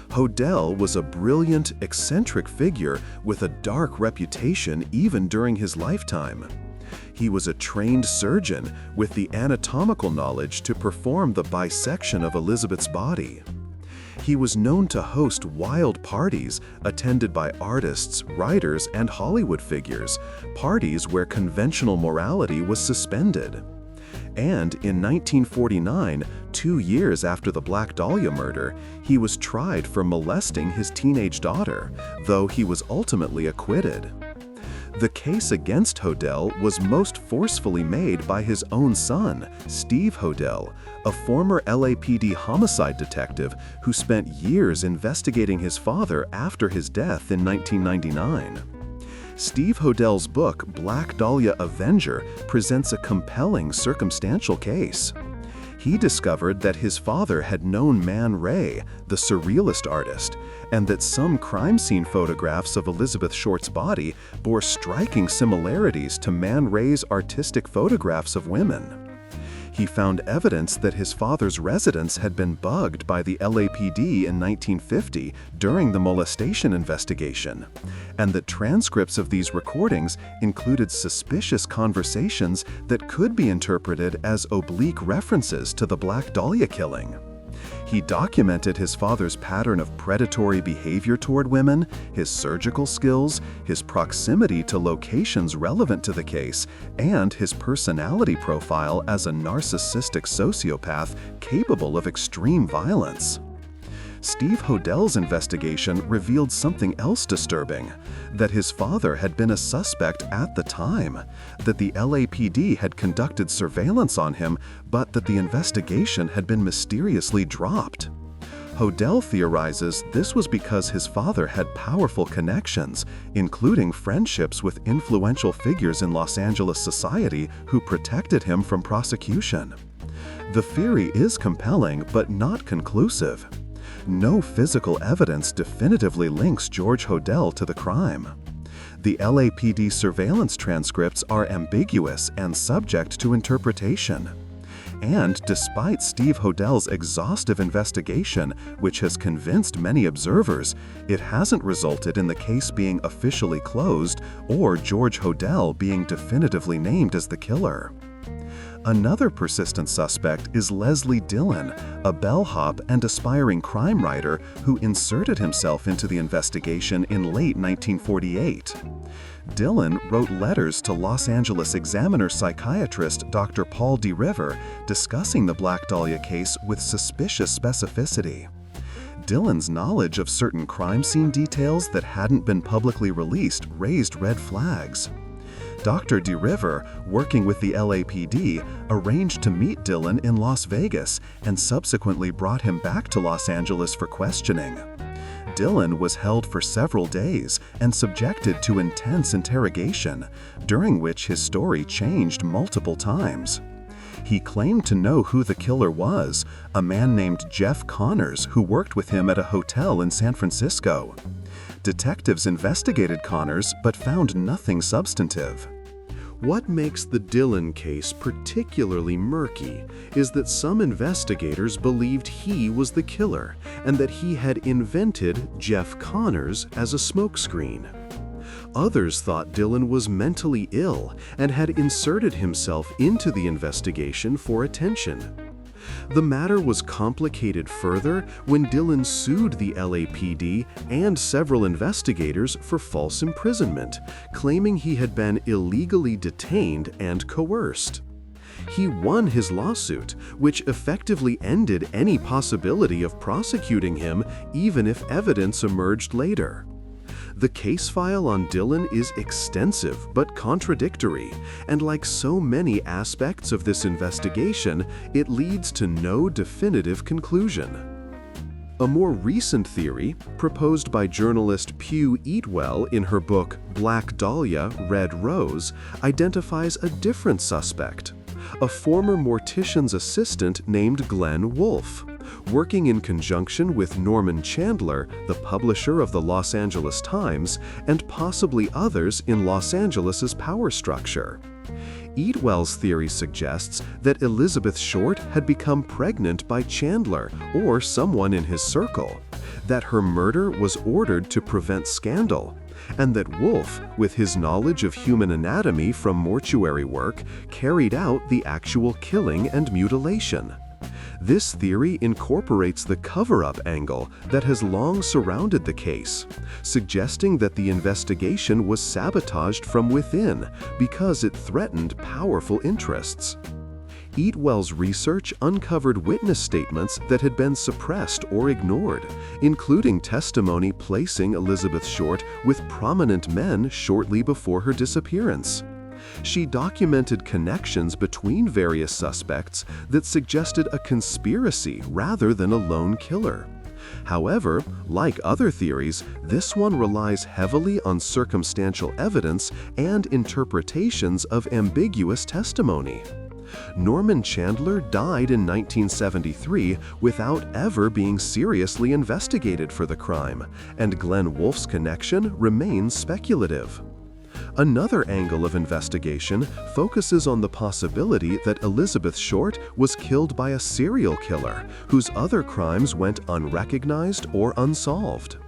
Hodel was a brilliant, eccentric figure with a dark reputation even during his lifetime. He was a trained surgeon with the anatomical knowledge to perform the bisection of Elizabeth's body. He was known to host wild parties attended by artists, writers, and Hollywood figures, parties where conventional morality was suspended. And in 1949, 2 years after the Black Dahlia murder, he was tried for molesting his teenage daughter, though he was ultimately acquitted. The case against Hodel was most forcefully made by his own son, Steve Hodel, a former LAPD homicide detective who spent years investigating his father after his death in 1999. Steve Hodel's book, Black Dahlia Avenger, presents a compelling circumstantial case. He discovered that his father had known Man Ray, the surrealist artist, and that some crime scene photographs of Elizabeth Short's body bore striking similarities to Man Ray's artistic photographs of women. He found evidence that his father's residence had been bugged by the LAPD in 1950 during the molestation investigation, and that transcripts of these recordings included suspicious conversations that could be interpreted as oblique references to the Black Dahlia killing. He documented his father's pattern of predatory behavior toward women, his surgical skills, his proximity to locations relevant to the case, and his personality profile as a narcissistic sociopath capable of extreme violence. Steve Hodel's investigation revealed something else disturbing: that his father had been a suspect at the time, that the LAPD had conducted surveillance on him, but that the investigation had been mysteriously dropped. Hodel theorizes this was because his father had powerful connections, including friendships with influential figures in Los Angeles society who protected him from prosecution. The theory is compelling, but not conclusive. No physical evidence definitively links George Hodel to the crime. The LAPD surveillance transcripts are ambiguous and subject to interpretation. And despite Steve Hodel's exhaustive investigation, which has convinced many observers, it hasn't resulted in the case being officially closed or George Hodel being definitively named as the killer. Another persistent suspect is Leslie Dillon, a bellhop and aspiring crime writer who inserted himself into the investigation in late 1948. Dillon wrote letters to Los Angeles Examiner psychiatrist Dr. Paul DeRiver discussing the Black Dahlia case with suspicious specificity. Dillon's knowledge of certain crime scene details that hadn't been publicly released raised red flags. Dr. DeRiver, working with the LAPD, arranged to meet Dillon in Las Vegas and subsequently brought him back to Los Angeles for questioning. Dillon was held for several days and subjected to intense interrogation, during which his story changed multiple times. He claimed to know who the killer was, a man named Jeff Connors who worked with him at a hotel in San Francisco. Detectives investigated Connors but found nothing substantive. What makes the Dillon case particularly murky is that some investigators believed he was the killer and that he had invented Jeff Connors as a smokescreen. Others thought Dillon was mentally ill and had inserted himself into the investigation for attention. The matter was complicated further when Dillon sued the LAPD and several investigators for false imprisonment, claiming he had been illegally detained and coerced. He won his lawsuit, which effectively ended any possibility of prosecuting him, even if evidence emerged later. The case file on Dillon is extensive but contradictory, and like so many aspects of this investigation, it leads to no definitive conclusion. A more recent theory, proposed by journalist Pugh Eatwell in her book Black Dahlia, Red Rose, identifies a different suspect, a former mortician's assistant named Glenn Wolfe, working in conjunction with Norman Chandler, the publisher of the Los Angeles Times, and possibly others in Los Angeles's power structure. Eatwell's theory suggests that Elizabeth Short had become pregnant by Chandler or someone in his circle, that her murder was ordered to prevent scandal, and that Wolfe, with his knowledge of human anatomy from mortuary work, carried out the actual killing and mutilation. This theory incorporates the cover-up angle that has long surrounded the case, suggesting that the investigation was sabotaged from within because it threatened powerful interests. Eatwell's research uncovered witness statements that had been suppressed or ignored, including testimony placing Elizabeth Short with prominent men shortly before her disappearance. She documented connections between various suspects that suggested a conspiracy rather than a lone killer. However, like other theories, this one relies heavily on circumstantial evidence and interpretations of ambiguous testimony. Norman Chandler died in 1973 without ever being seriously investigated for the crime, and Glenn Wolfe's connection remains speculative. Another angle of investigation focuses on the possibility that Elizabeth Short was killed by a serial killer whose other crimes went unrecognized or unsolved.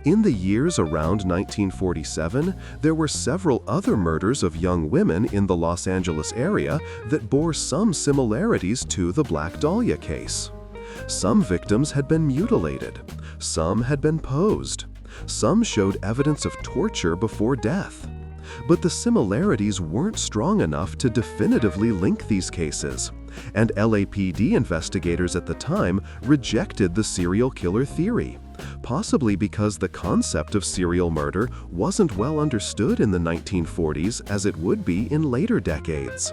In the years around 1947, there were several other murders of young women in the Los Angeles area that bore some similarities to the Black Dahlia case. Some victims had been mutilated, some had been posed, some showed evidence of torture before death. But the similarities weren't strong enough to definitively link these cases, and LAPD investigators at the time rejected the serial killer theory, possibly because the concept of serial murder wasn't well understood in the 1940s as it would be in later decades.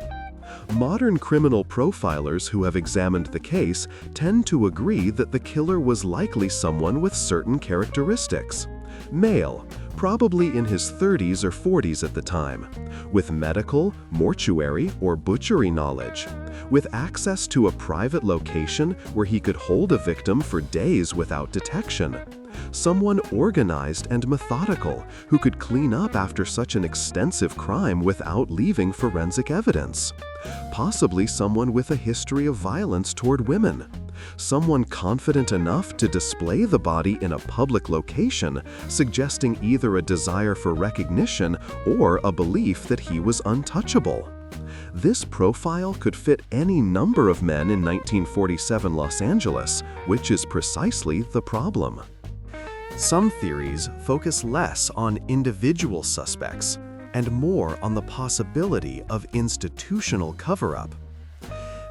Modern criminal profilers who have examined the case tend to agree that the killer was likely someone with certain characteristics. Male, probably in his 30s or 40s at the time, with medical, mortuary, or butchery knowledge, with access to a private location where he could hold a victim for days without detection. Someone organized and methodical who could clean up after such an extensive crime without leaving forensic evidence. Possibly someone with a history of violence toward women. Someone confident enough to display the body in a public location, suggesting either a desire for recognition or a belief that he was untouchable. This profile could fit any number of men in 1947 Los Angeles, which is precisely the problem. Some theories focus less on individual suspects and more on the possibility of institutional cover-up.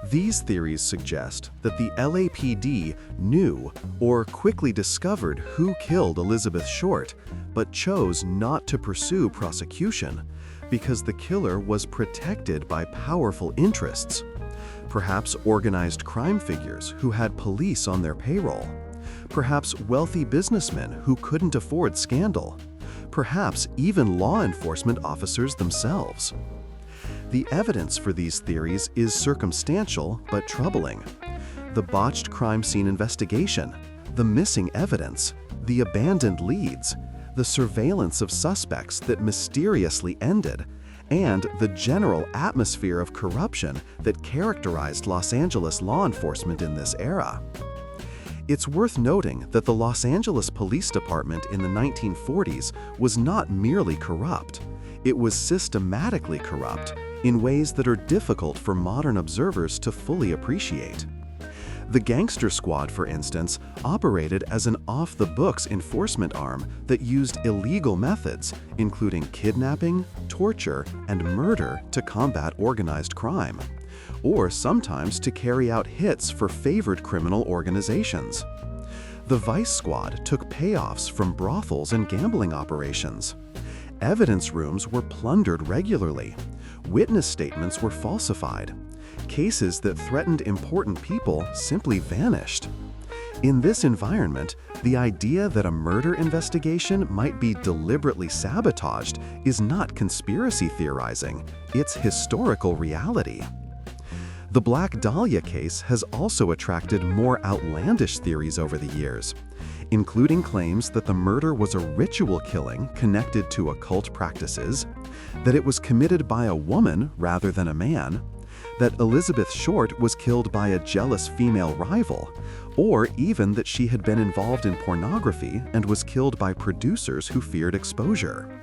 These theories suggest that the LAPD knew or quickly discovered who killed Elizabeth Short, but chose not to pursue prosecution because the killer was protected by powerful interests, perhaps organized crime figures who had police on their payroll, perhaps wealthy businessmen who couldn't afford scandal, perhaps even law enforcement officers themselves. The evidence for these theories is circumstantial but troubling. The botched crime scene investigation, the missing evidence, the abandoned leads, the surveillance of suspects that mysteriously ended, and the general atmosphere of corruption that characterized Los Angeles law enforcement in this era. It's worth noting that the Los Angeles Police Department in the 1940s was not merely corrupt. It was systematically corrupt in ways that are difficult for modern observers to fully appreciate. The Gangster Squad, for instance, operated as an off-the-books enforcement arm that used illegal methods, including kidnapping, torture, and murder to combat organized crime, or sometimes to carry out hits for favored criminal organizations. The Vice Squad took payoffs from brothels and gambling operations. Evidence rooms were plundered regularly. Witness statements were falsified. Cases that threatened important people simply vanished. In this environment, the idea that a murder investigation might be deliberately sabotaged is not conspiracy theorizing, it's historical reality. The Black Dahlia case has also attracted more outlandish theories over the years, including claims that the murder was a ritual killing connected to occult practices, that it was committed by a woman rather than a man, that Elizabeth Short was killed by a jealous female rival, or even that she had been involved in pornography and was killed by producers who feared exposure.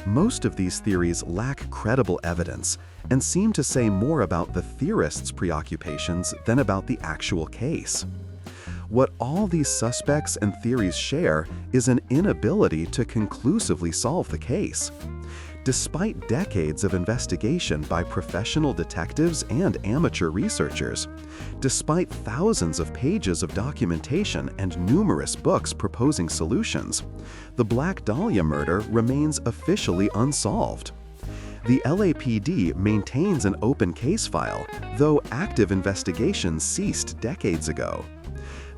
Most of these theories lack credible evidence and seem to say more about the theorists' preoccupations than about the actual case. What all these suspects and theories share is an inability to conclusively solve the case. Despite decades of investigation by professional detectives and amateur researchers, despite thousands of pages of documentation and numerous books proposing solutions, the Black Dahlia murder remains officially unsolved. The LAPD maintains an open case file, though active investigations ceased decades ago.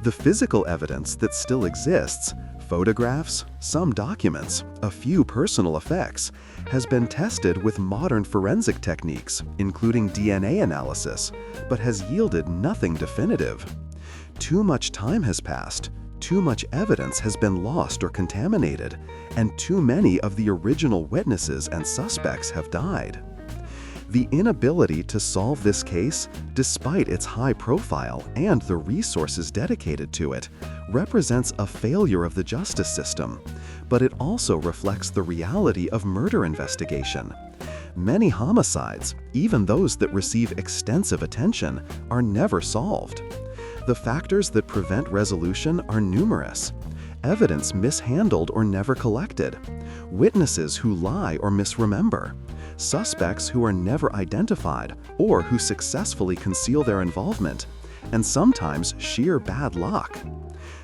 The physical evidence that still exists, photographs, some documents, a few personal effects, has been tested with modern forensic techniques, including DNA analysis, but has yielded nothing definitive. Too much time has passed, too much evidence has been lost or contaminated, and too many of the original witnesses and suspects have died. The inability to solve this case, despite its high profile and the resources dedicated to it, represents a failure of the justice system, but it also reflects the reality of murder investigation. Many homicides, even those that receive extensive attention, are never solved. The factors that prevent resolution are numerous. Evidence mishandled or never collected, witnesses who lie or misremember, suspects who are never identified or who successfully conceal their involvement, and sometimes sheer bad luck.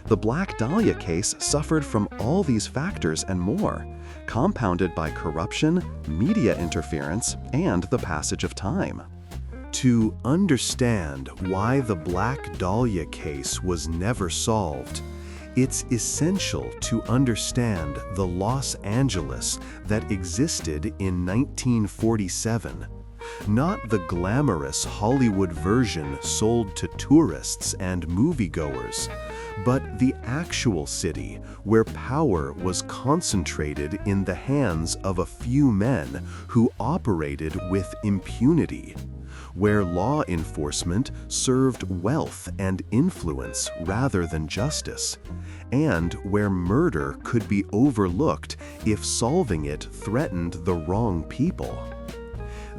The Black Dahlia case suffered from all these factors and more, compounded by corruption, media interference, and the passage of time. To understand why the Black Dahlia case was never solved, it's essential to understand the Los Angeles that existed in 1947, not the glamorous Hollywood version sold to tourists and moviegoers, but the actual city where power was concentrated in the hands of a few men who operated with impunity, where law enforcement served wealth and influence rather than justice, and where murder could be overlooked if solving it threatened the wrong people.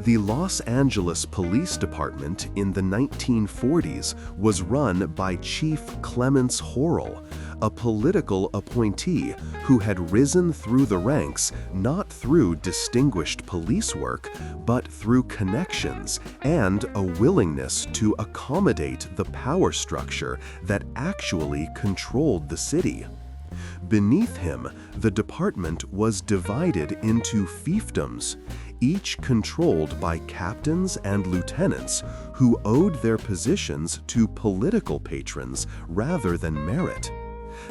The Los Angeles Police Department in the 1940s was run by Chief Clements Horrell, a political appointee who had risen through the ranks not through distinguished police work, but through connections and a willingness to accommodate the power structure that actually controlled the city. Beneath him, the department was divided into fiefdoms, each controlled by captains and lieutenants who owed their positions to political patrons rather than merit.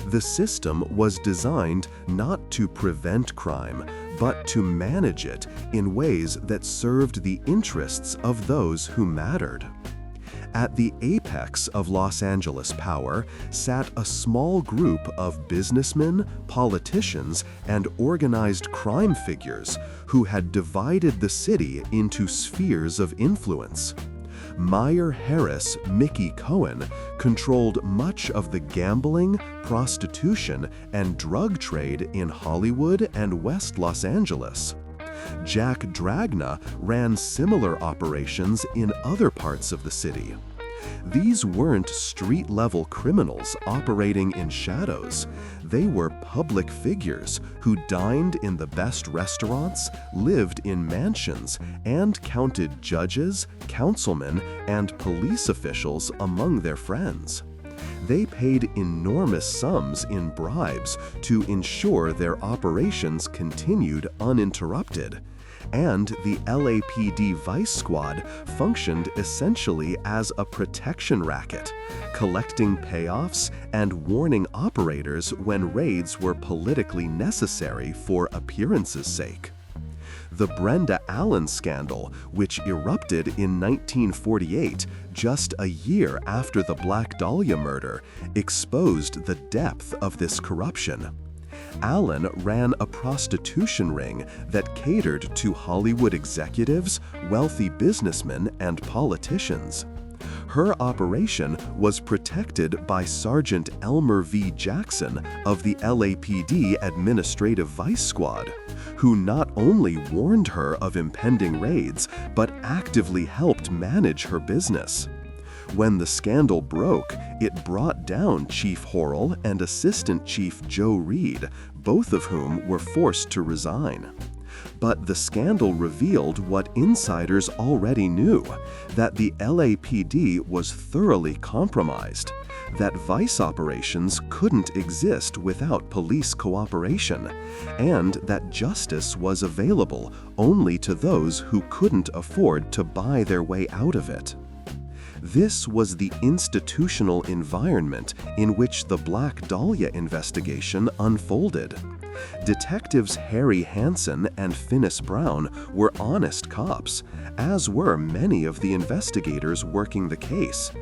The system was designed not to prevent crime, but to manage it in ways that served the interests of those who mattered. At the apex of Los Angeles power sat a small group of businessmen, politicians, and organized crime figures who had divided the city into spheres of influence. Meyer Harris Mickey Cohen controlled much of the gambling, prostitution, and drug trade in Hollywood and West Los Angeles. Jack Dragna ran similar operations in other parts of the city. These weren't street-level criminals operating in shadows. They were public figures who dined in the best restaurants, lived in mansions, and counted judges, councilmen, and police officials among their friends. They paid enormous sums in bribes to ensure their operations continued uninterrupted, and the LAPD Vice Squad functioned essentially as a protection racket, collecting payoffs and warning operators when raids were politically necessary for appearance's sake. The Brenda Allen scandal, which erupted in 1948, just a year after the Black Dahlia murder, exposed the depth of this corruption. Allen ran a prostitution ring that catered to Hollywood executives, wealthy businessmen, and politicians. Her operation was protected by Sergeant Elmer V. Jackson of the LAPD Administrative Vice Squad, who not only warned her of impending raids, but actively helped manage her business. When the scandal broke, it brought down Chief Hodel and Assistant Chief Joe Reed, both of whom were forced to resign. But the scandal revealed what insiders already knew, that the LAPD was thoroughly compromised, that vice operations couldn't exist without police cooperation, and that justice was available only to those who couldn't afford to buy their way out of it. This was the institutional environment in which the Black Dahlia investigation unfolded. Detectives Harry Hansen and Finis Brown were honest cops, as were many of the investigators working the case.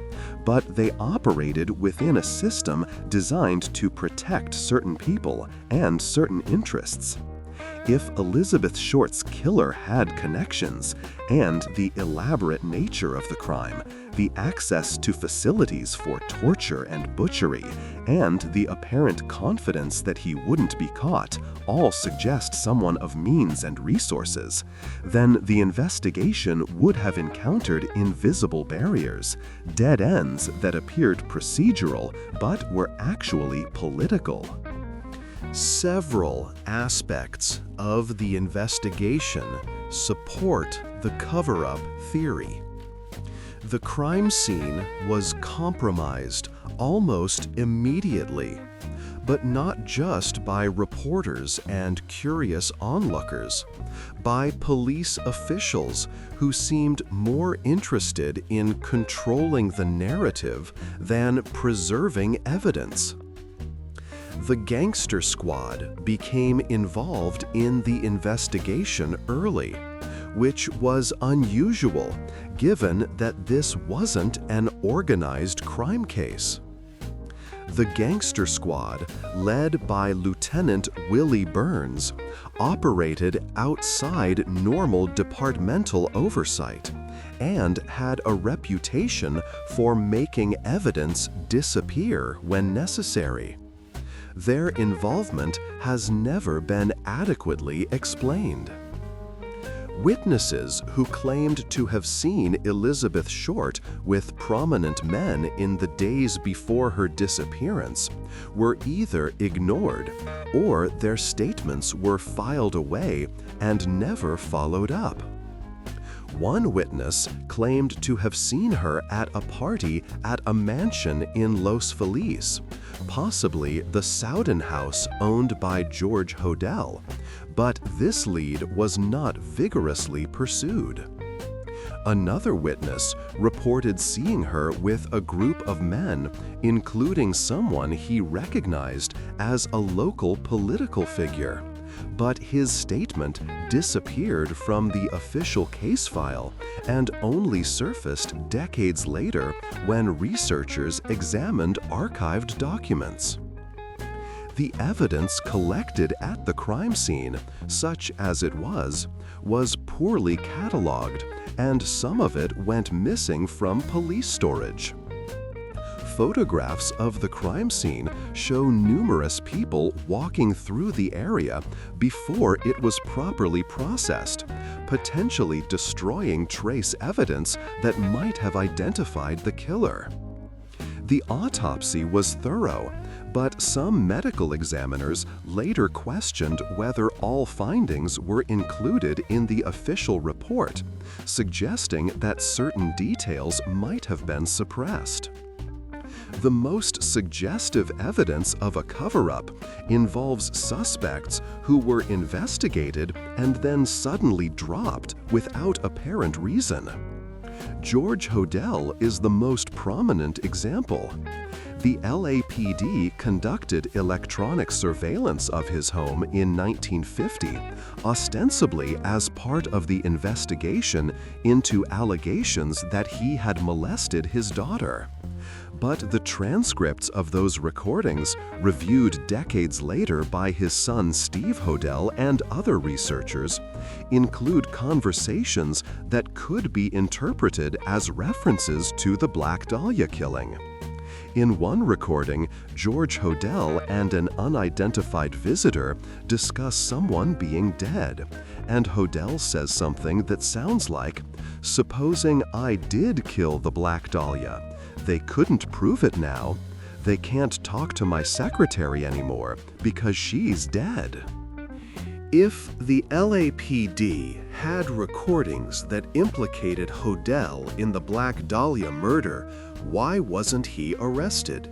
But they operated within a system designed to protect certain people and certain interests. If Elizabeth Short's killer had connections, and the elaborate nature of the crime, the access to facilities for torture and butchery, and the apparent confidence that he wouldn't be caught all suggest someone of means and resources, then the investigation would have encountered invisible barriers, dead ends that appeared procedural but were actually political. Several aspects of the investigation support the cover-up theory. The crime scene was compromised almost immediately, but not just by reporters and curious onlookers, by police officials who seemed more interested in controlling the narrative than preserving evidence. The gangster squad became involved in the investigation early, which was unusual given that this wasn't an organized crime case. The gangster squad, led by Lieutenant Willie Burns, operated outside normal departmental oversight and had a reputation for making evidence disappear when necessary. Their involvement has never been adequately explained. Witnesses who claimed to have seen Elizabeth Short with prominent men in the days before her disappearance were either ignored or their statements were filed away and never followed up. One witness claimed to have seen her at a party at a mansion in Los Feliz, possibly the Sowden house owned by George Hodel, but this lead was not vigorously pursued. Another witness reported seeing her with a group of men, including someone he recognized as a local political figure. But his statement disappeared from the official case file and only surfaced decades later when researchers examined archived documents. The evidence collected at the crime scene, such as it was poorly cataloged, and some of it went missing from police storage. Photographs of the crime scene show numerous people walking through the area before it was properly processed, potentially destroying trace evidence that might have identified the killer. The autopsy was thorough, but some medical examiners later questioned whether all findings were included in the official report, suggesting that certain details might have been suppressed. The most suggestive evidence of a cover-up involves suspects who were investigated and then suddenly dropped without apparent reason. George Hodel is the most prominent example. The LAPD conducted electronic surveillance of his home in 1950, ostensibly as part of the investigation into allegations that he had molested his daughter. But the transcripts of those recordings, reviewed decades later by his son Steve Hodel and other researchers, include conversations that could be interpreted as references to the Black Dahlia killing. In one recording, George Hodel and an unidentified visitor discuss someone being dead, and Hodel says something that sounds like, "Supposing I did kill the Black Dahlia. They couldn't prove it now. They can't talk to my secretary anymore because she's dead." If the LAPD had recordings that implicated Hodel in the Black Dahlia murder, why wasn't he arrested?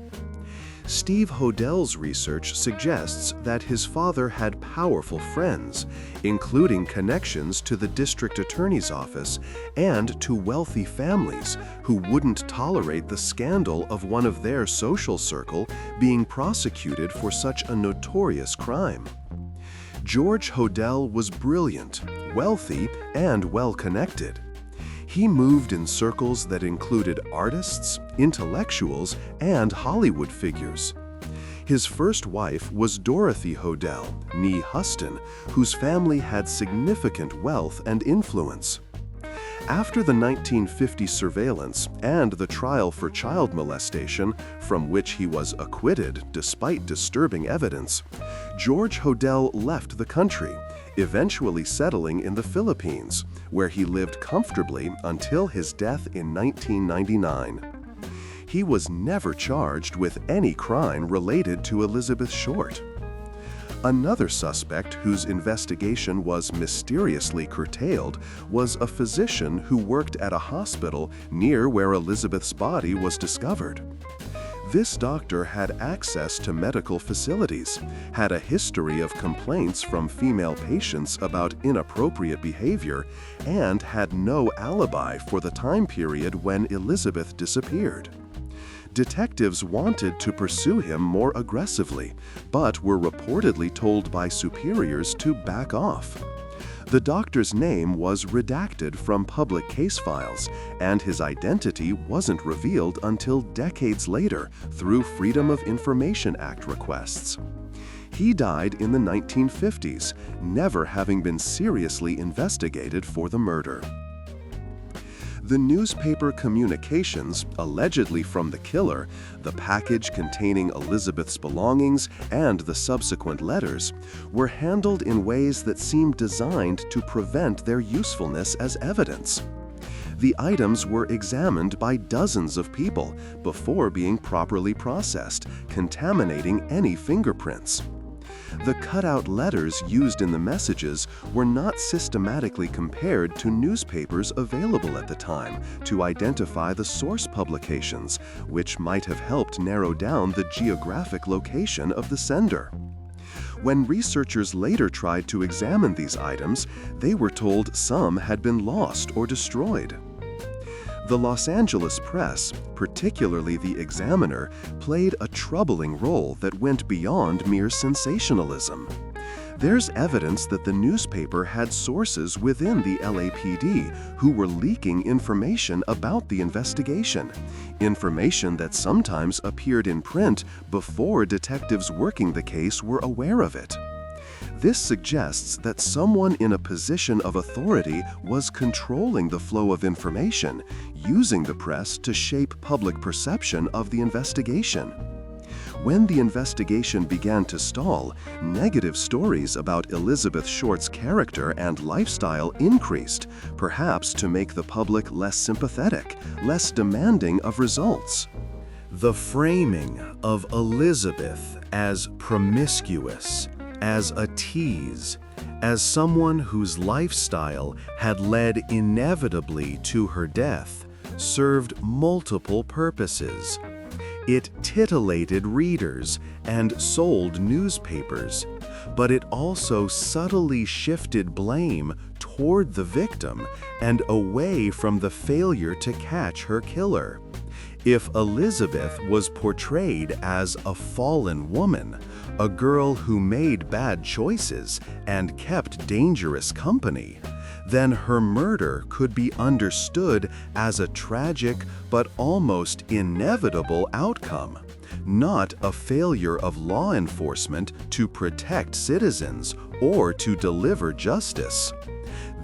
Steve Hodel's research suggests that his father had powerful friends, including connections to the district attorney's office and to wealthy families who wouldn't tolerate the scandal of one of their social circle being prosecuted for such a notorious crime. George Hodel was brilliant, wealthy, and well-connected. He moved in circles that included artists, intellectuals, and Hollywood figures. His first wife was Dorothy Hodel, née Huston, whose family had significant wealth and influence. After the 1950 surveillance and the trial for child molestation, from which he was acquitted despite disturbing evidence, George Hodel left the country, eventually settling in the Philippines, where he lived comfortably until his death in 1999. He was never charged with any crime related to Elizabeth Short. Another suspect whose investigation was mysteriously curtailed was a physician who worked at a hospital near where Elizabeth's body was discovered. This doctor had access to medical facilities, had a history of complaints from female patients about inappropriate behavior, and had no alibi for the time period when Elizabeth disappeared. Detectives wanted to pursue him more aggressively, but were reportedly told by superiors to back off. The doctor's name was redacted from public case files, and his identity wasn't revealed until decades later through Freedom of Information Act requests. He died in the 1950s, never having been seriously investigated for the murder. The newspaper communications, allegedly from the killer, the package containing Elizabeth's belongings, and the subsequent letters, were handled in ways that seemed designed to prevent their usefulness as evidence. The items were examined by dozens of people before being properly processed, contaminating any fingerprints. The cutout letters used in the messages were not systematically compared to newspapers available at the time to identify the source publications, which might have helped narrow down the geographic location of the sender. When researchers later tried to examine these items, they were told some had been lost or destroyed. The Los Angeles press, particularly the Examiner, played a troubling role that went beyond mere sensationalism. There's evidence that the newspaper had sources within the LAPD who were leaking information about the investigation, information that sometimes appeared in print before detectives working the case were aware of it. This suggests that someone in a position of authority was controlling the flow of information, using the press to shape public perception of the investigation. When the investigation began to stall, negative stories about Elizabeth Short's character and lifestyle increased, perhaps to make the public less sympathetic, less demanding of results. The framing of Elizabeth as promiscuous, as a tease, as someone whose lifestyle had led inevitably to her death, served multiple purposes. It titillated readers and sold newspapers, but it also subtly shifted blame toward the victim and away from the failure to catch her killer. If Elizabeth was portrayed as a fallen woman, a girl who made bad choices and kept dangerous company, then her murder could be understood as a tragic but almost inevitable outcome, not a failure of law enforcement to protect citizens or to deliver justice.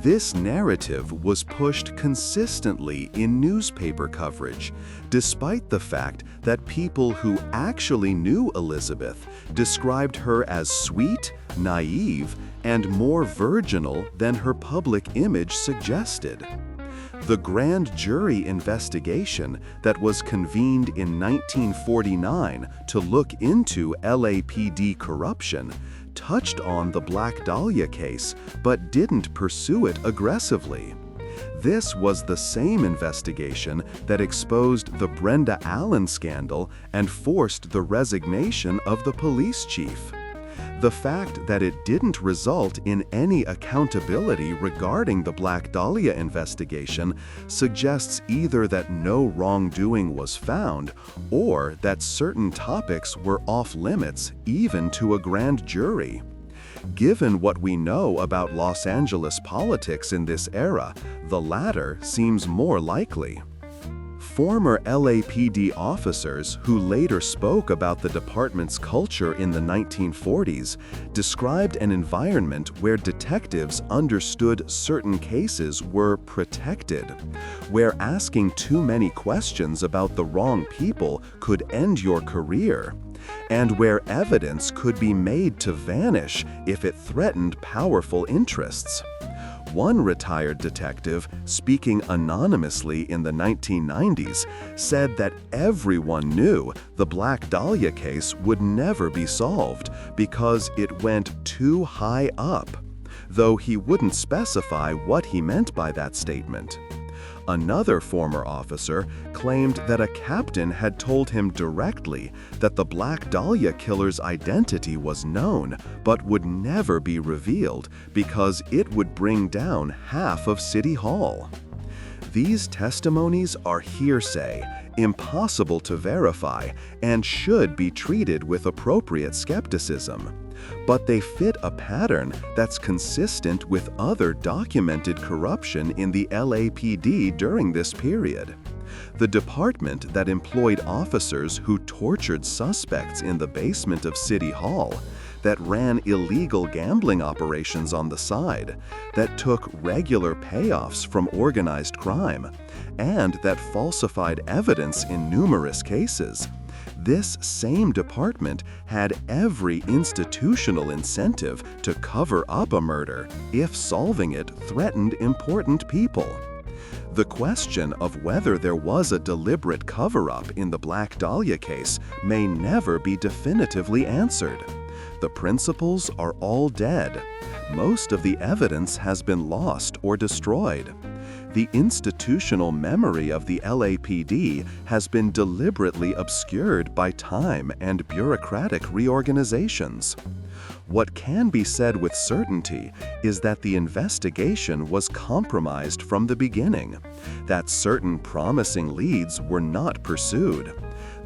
This narrative was pushed consistently in newspaper coverage, despite the fact that people who actually knew Elizabeth described her as sweet, naive, and more virginal than her public image suggested. The grand jury investigation that was convened in 1949 to look into LAPD corruption touched on the Black Dahlia case but didn't pursue it aggressively. This was the same investigation that exposed the Brenda Allen scandal and forced the resignation of the police chief. The fact that it didn't result in any accountability regarding the Black Dahlia investigation suggests either that no wrongdoing was found or that certain topics were off-limits even to a grand jury. Given what we know about Los Angeles politics in this era, the latter seems more likely. Former LAPD officers who later spoke about the department's culture in the 1940s described an environment where detectives understood certain cases were protected, where asking too many questions about the wrong people could end your career, and where evidence could be made to vanish if it threatened powerful interests. One retired detective, speaking anonymously in the 1990s, said that everyone knew the Black Dahlia case would never be solved because it went too high up, though he wouldn't specify what he meant by that statement. Another former officer claimed that a captain had told him directly that the Black Dahlia killer's identity was known but would never be revealed because it would bring down half of City Hall. These testimonies are hearsay, impossible to verify, and should be treated with appropriate skepticism. But they fit a pattern that's consistent with other documented corruption in the LAPD during this period. The department that employed officers who tortured suspects in the basement of City Hall, that ran illegal gambling operations on the side, that took regular payoffs from organized crime, and that falsified evidence in numerous cases. This same department had every institutional incentive to cover up a murder if solving it threatened important people. The question of whether there was a deliberate cover-up in the Black Dahlia case may never be definitively answered. The principals are all dead. Most of the evidence has been lost or destroyed. The institutional memory of the LAPD has been deliberately obscured by time and bureaucratic reorganizations. What can be said with certainty is that the investigation was compromised from the beginning, that certain promising leads were not pursued,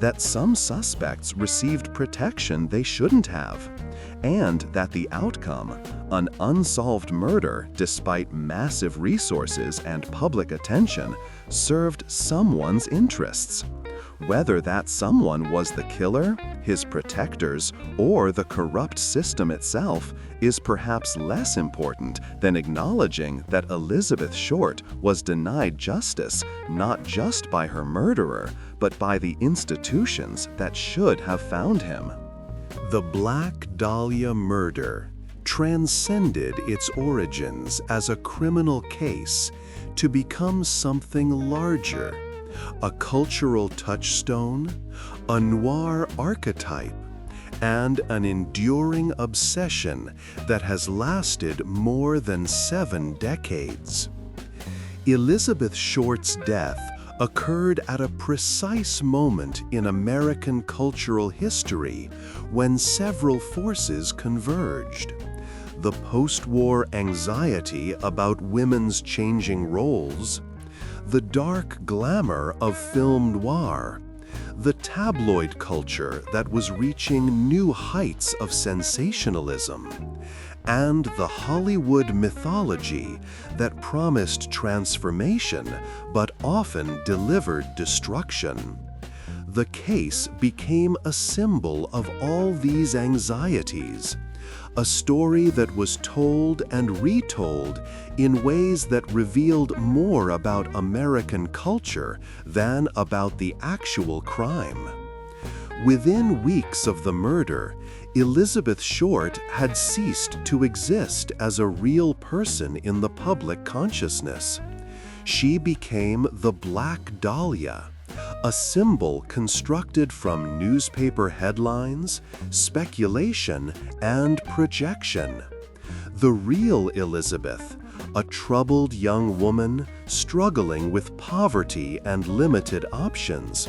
that some suspects received protection they shouldn't have, and that the outcome, an unsolved murder despite massive resources and public attention, served someone's interests. Whether that someone was the killer, his protectors, or the corrupt system itself is perhaps less important than acknowledging that Elizabeth Short was denied justice not just by her murderer, but by the institutions that should have found him. The Black Dahlia murder transcended its origins as a criminal case to become something larger, a cultural touchstone, a noir archetype, and an enduring obsession that has lasted more than 7 decades. Elizabeth Short's death occurred at a precise moment in American cultural history when several forces converged. The post-war anxiety about women's changing roles, the dark glamour of film noir, the tabloid culture that was reaching new heights of sensationalism, and the Hollywood mythology that promised transformation but often delivered destruction. The case became a symbol of all these anxieties, a story that was told and retold in ways that revealed more about American culture than about the actual crime. Within weeks of the murder, Elizabeth Short had ceased to exist as a real person in the public consciousness. She became the Black Dahlia, a symbol constructed from newspaper headlines, speculation, and projection. The real Elizabeth, a troubled young woman struggling with poverty and limited options,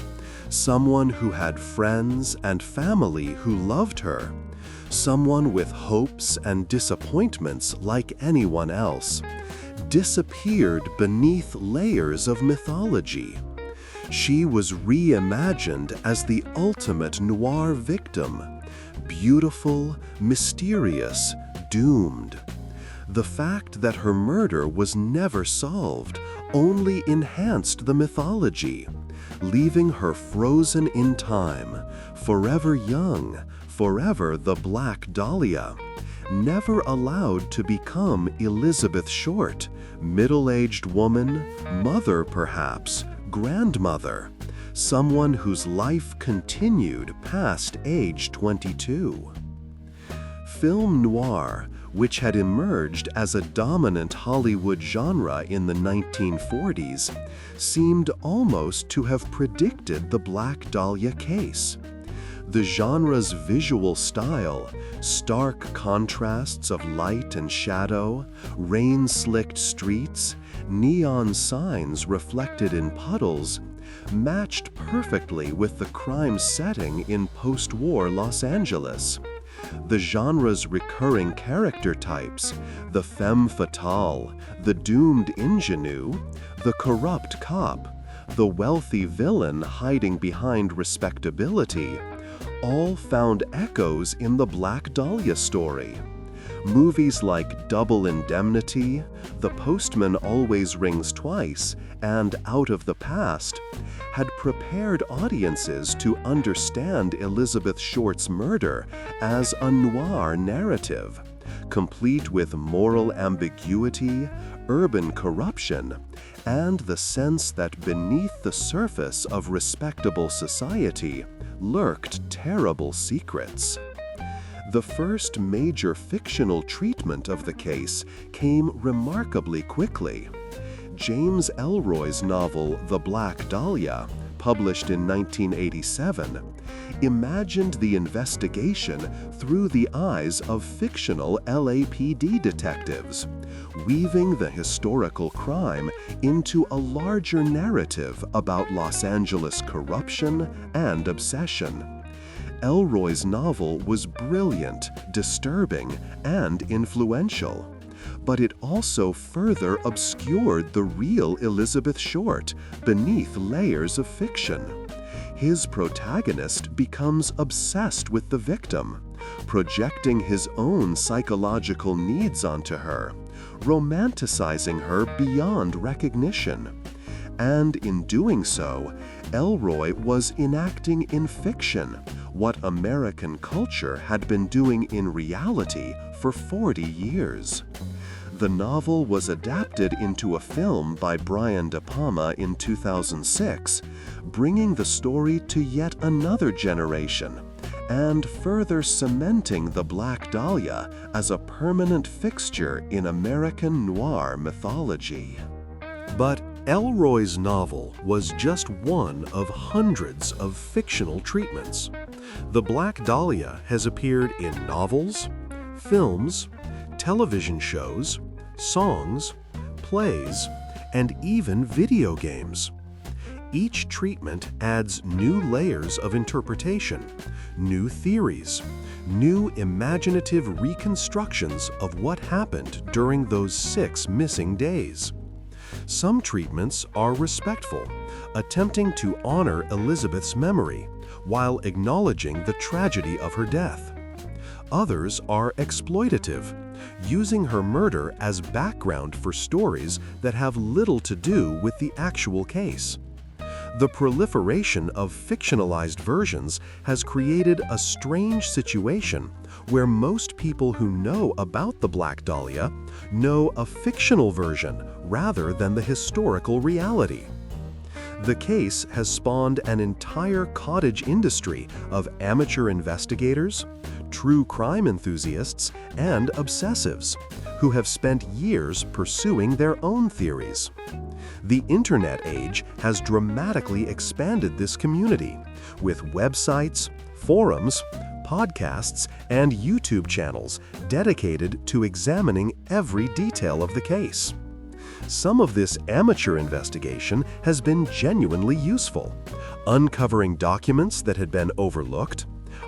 someone who had friends and family who loved her, someone with hopes and disappointments like anyone else, disappeared beneath layers of mythology. She was reimagined as the ultimate noir victim, beautiful, mysterious, doomed. The fact that her murder was never solved only enhanced the mythology, leaving her frozen in time, forever young, forever the Black Dahlia, never allowed to become Elizabeth Short, middle-aged woman, mother perhaps, grandmother, someone whose life continued past age 22. Film noir, which had emerged as a dominant Hollywood genre in the 1940s, seemed almost to have predicted the Black Dahlia case. The genre's visual style, stark contrasts of light and shadow, rain-slicked streets, neon signs reflected in puddles, matched perfectly with the crime setting in post-war Los Angeles. The genre's recurring character types, the femme fatale, the doomed ingenue, the corrupt cop, the wealthy villain hiding behind respectability, all found echoes in the Black Dahlia story. Movies like Double Indemnity, The Postman Always Rings Twice, and Out of the Past had prepared audiences to understand Elizabeth Short's murder as a noir narrative, complete with moral ambiguity, urban corruption, and the sense that beneath the surface of respectable society lurked terrible secrets. The first major fictional treatment of the case came remarkably quickly. James Ellroy's novel The Black Dahlia, published in 1987, imagined the investigation through the eyes of fictional LAPD detectives, weaving the historical crime into a larger narrative about Los Angeles corruption and obsession. Ellroy's novel was brilliant, disturbing, and influential, but it also further obscured the real Elizabeth Short beneath layers of fiction. His protagonist becomes obsessed with the victim, projecting his own psychological needs onto her, romanticizing her beyond recognition. And in doing so, Ellroy was enacting in fiction what American culture had been doing in reality for 40 years. The novel was adapted into a film by Brian De Palma in 2006, bringing the story to yet another generation and further cementing the Black Dahlia as a permanent fixture in American noir mythology. But Ellroy's novel was just one of hundreds of fictional treatments. The Black Dahlia has appeared in novels, films, television shows, songs, plays, and even video games. Each treatment adds new layers of interpretation, new theories, new imaginative reconstructions of what happened during those 6 missing days. Some treatments are respectful, attempting to honor Elizabeth's memory while acknowledging the tragedy of her death. Others are exploitative, using her murder as background for stories that have little to do with the actual case. The proliferation of fictionalized versions has created a strange situation where most people who know about the Black Dahlia know a fictional version rather than the historical reality. The case has spawned an entire cottage industry of amateur investigators, true crime enthusiasts, and obsessives who have spent years pursuing their own theories. The internet age has dramatically expanded this community, with websites, forums, podcasts, and YouTube channels dedicated to examining every detail of the case. Some of this amateur investigation has been genuinely useful, uncovering documents that had been overlooked,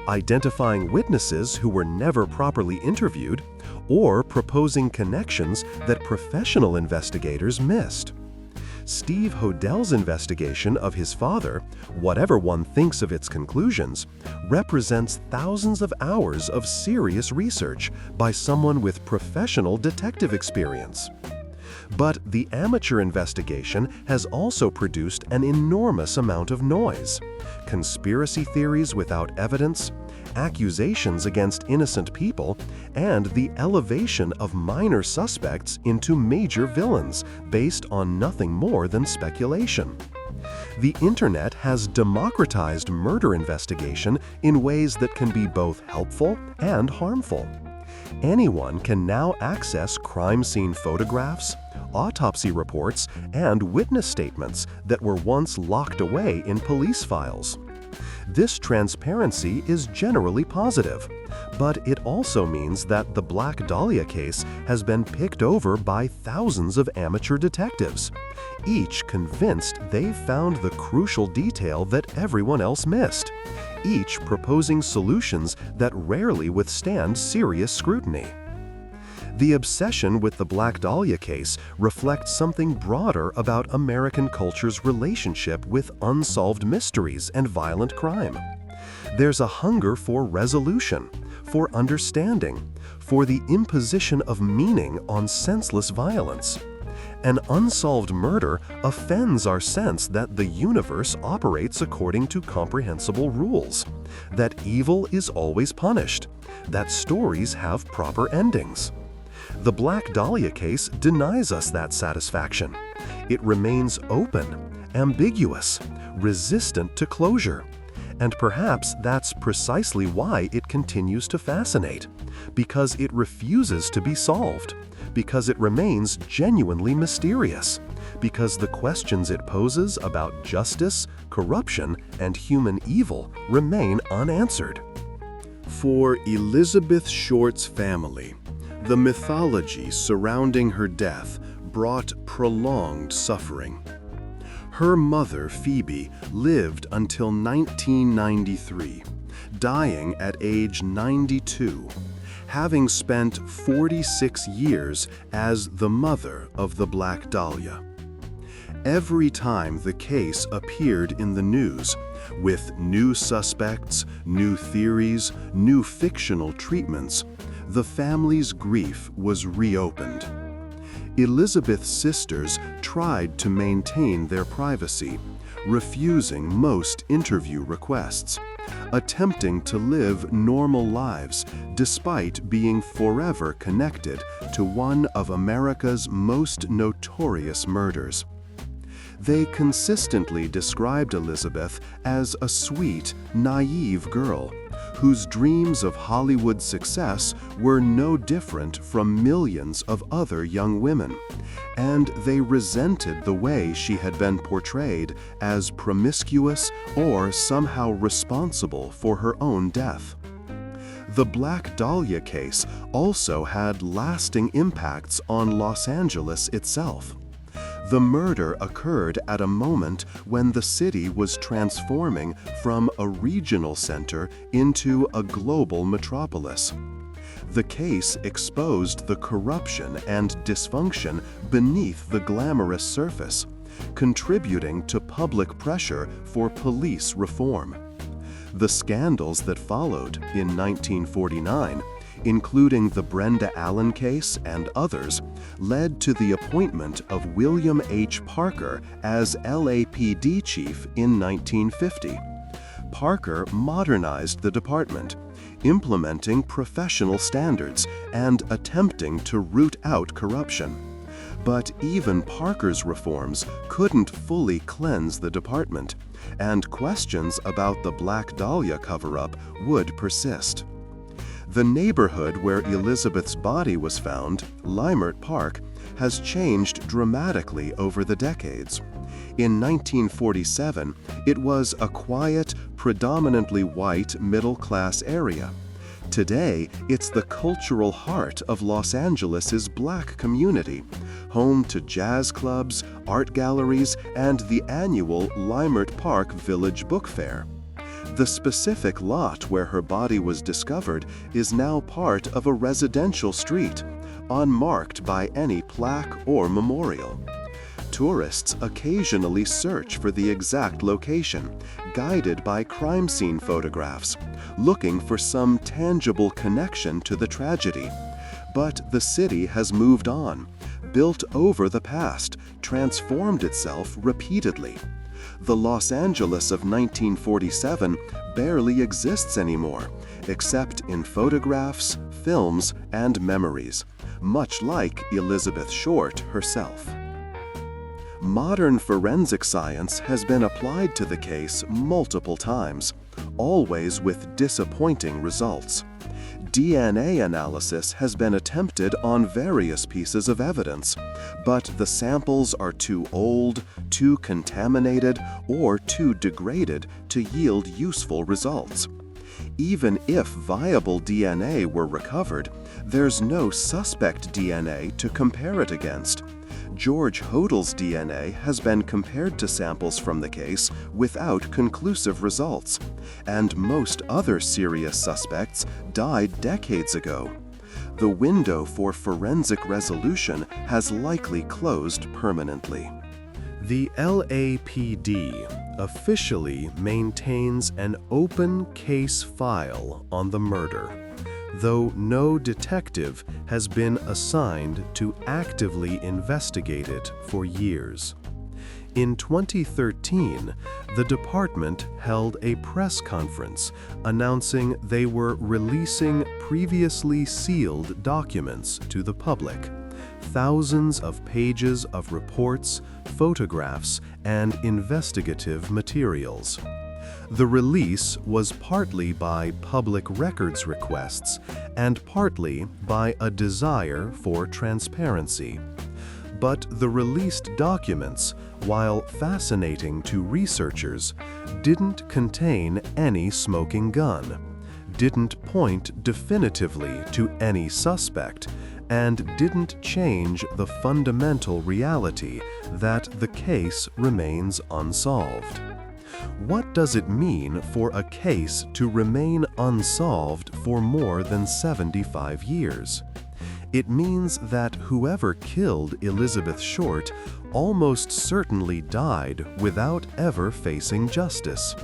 identifying witnesses who were never properly interviewed, or proposing connections that professional investigators missed. Steve Hodel's investigation of his father, whatever one thinks of its conclusions, represents thousands of hours of serious research by someone with professional detective experience. But the amateur investigation has also produced an enormous amount of noise. Conspiracy theories without evidence, accusations against innocent people, and the elevation of minor suspects into major villains based on nothing more than speculation. The internet has democratized murder investigation in ways that can be both helpful and harmful. Anyone can now access crime scene photographs, autopsy reports, and witness statements that were once locked away in police files. This transparency is generally positive, but it also means that the Black Dahlia case has been picked over by thousands of amateur detectives, each convinced they've found the crucial detail that everyone else missed, each proposing solutions that rarely withstand serious scrutiny. The obsession with the Black Dahlia case reflects something broader about American culture's relationship with unsolved mysteries and violent crime. There's a hunger for resolution, for understanding, for the imposition of meaning on senseless violence. An unsolved murder offends our sense that the universe operates according to comprehensible rules, that evil is always punished, that stories have proper endings. The Black Dahlia case denies us that satisfaction. It remains open, ambiguous, resistant to closure. And perhaps that's precisely why it continues to fascinate, because it refuses to be solved, because it remains genuinely mysterious, because the questions it poses about justice, corruption, and human evil remain unanswered. For Elizabeth Short's family, the mythology surrounding her death brought prolonged suffering. Her mother, Phoebe, lived until 1993, dying at age 92, having spent 46 years as the mother of the Black Dahlia. Every time the case appeared in the news, with new suspects, new theories, new fictional treatments, the family's grief was reopened. Elizabeth's sisters tried to maintain their privacy, refusing most interview requests, attempting to live normal lives despite being forever connected to one of America's most notorious murders. They consistently described Elizabeth as a sweet, naive girl whose dreams of Hollywood success were no different from millions of other young women, and they resented the way she had been portrayed as promiscuous or somehow responsible for her own death. The Black Dahlia case also had lasting impacts on Los Angeles itself. The murder occurred at a moment when the city was transforming from a regional center into a global metropolis. The case exposed the corruption and dysfunction beneath the glamorous surface, contributing to public pressure for police reform. The scandals that followed in 1949, including the Brenda Allen case and others, led to the appointment of William H. Parker as LAPD chief in 1950. Parker modernized the department, implementing professional standards and attempting to root out corruption. But even Parker's reforms couldn't fully cleanse the department, and questions about the Black Dahlia cover-up would persist. The neighborhood where Elizabeth's body was found, Leimert Park, has changed dramatically over the decades. In 1947, it was a quiet, predominantly white middle-class area. Today, it's the cultural heart of Los Angeles' Black community, home to jazz clubs, art galleries, and the annual Leimert Park Village Book Fair. The specific lot where her body was discovered is now part of a residential street, unmarked by any plaque or memorial. Tourists occasionally search for the exact location, guided by crime scene photographs, looking for some tangible connection to the tragedy. But the city has moved on, built over the past, transformed itself repeatedly. The Los Angeles of 1947 barely exists anymore, except in photographs, films, and memories, much like Elizabeth Short herself. Modern forensic science has been applied to the case multiple times, always with disappointing results. DNA analysis has been attempted on various pieces of evidence, but the samples are too old, too contaminated, or too degraded to yield useful results. Even if viable DNA were recovered, there's no suspect DNA to compare it against. George Hodel's DNA has been compared to samples from the case without conclusive results, and most other serious suspects died decades ago. The window for forensic resolution has likely closed permanently. The LAPD officially maintains an open case file on the murder, though no detective has been assigned to actively investigate it for years. In 2013, the department held a press conference announcing they were releasing previously sealed documents to the public, thousands of pages of reports, photographs, and investigative materials. The release was partly by public records requests and partly by a desire for transparency. But the released documents, while fascinating to researchers, didn't contain any smoking gun, didn't point definitively to any suspect, and didn't change the fundamental reality that the case remains unsolved. What does it mean for a case to remain unsolved for more than 75 years? It means that whoever killed Elizabeth Short almost certainly died without ever facing justice.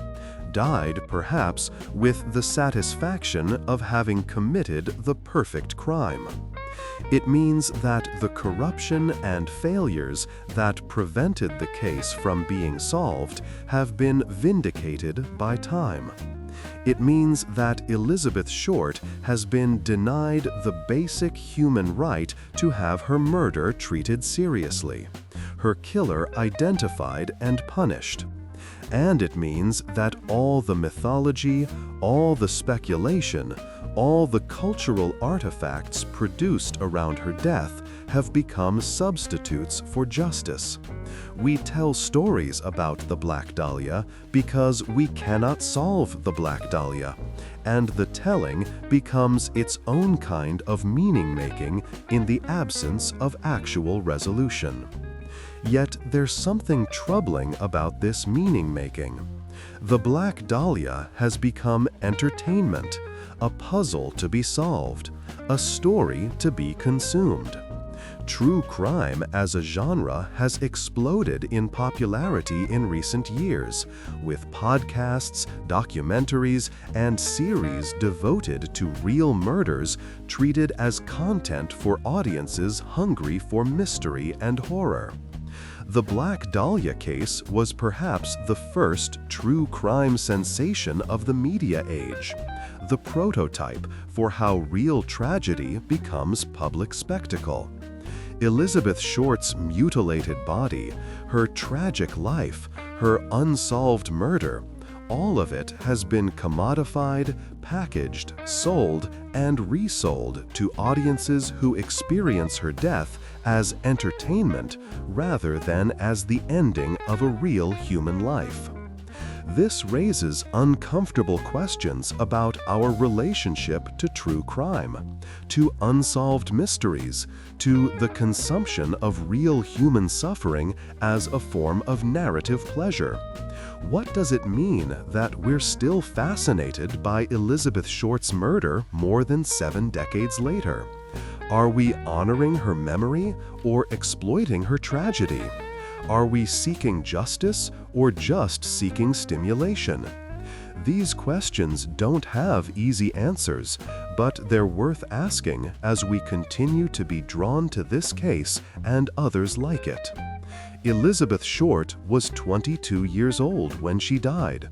Died, perhaps, with the satisfaction of having committed the perfect crime. It means that the corruption and failures that prevented the case from being solved have been vindicated by time. It means that Elizabeth Short has been denied the basic human right to have her murder treated seriously, her killer identified and punished. And it means that all the mythology, all the speculation, all the cultural artifacts produced around her death have become substitutes for justice. We tell stories about the Black Dahlia because we cannot solve the Black Dahlia, and the telling becomes its own kind of meaning-making in the absence of actual resolution. Yet there's something troubling about this meaning-making. The Black Dahlia has become entertainment, a puzzle to be solved, a story to be consumed. True crime as a genre has exploded in popularity in recent years, with podcasts, documentaries, and series devoted to real murders treated as content for audiences hungry for mystery and horror. The Black Dahlia case was perhaps the first true crime sensation of the media age, the prototype for how real tragedy becomes public spectacle. Elizabeth Short's mutilated body, her tragic life, her unsolved murder, all of it has been commodified, packaged, sold, and resold to audiences who experience her death as entertainment rather than as the ending of a real human life. This raises uncomfortable questions about our relationship to true crime, to unsolved mysteries, to the consumption of real human suffering as a form of narrative pleasure. What does it mean that we're still fascinated by Elizabeth Short's murder more than 7 decades later? Are we honoring her memory or exploiting her tragedy? Are we seeking justice or just seeking stimulation? These questions don't have easy answers, but they're worth asking as we continue to be drawn to this case and others like it. Elizabeth Short was 22 years old when she died.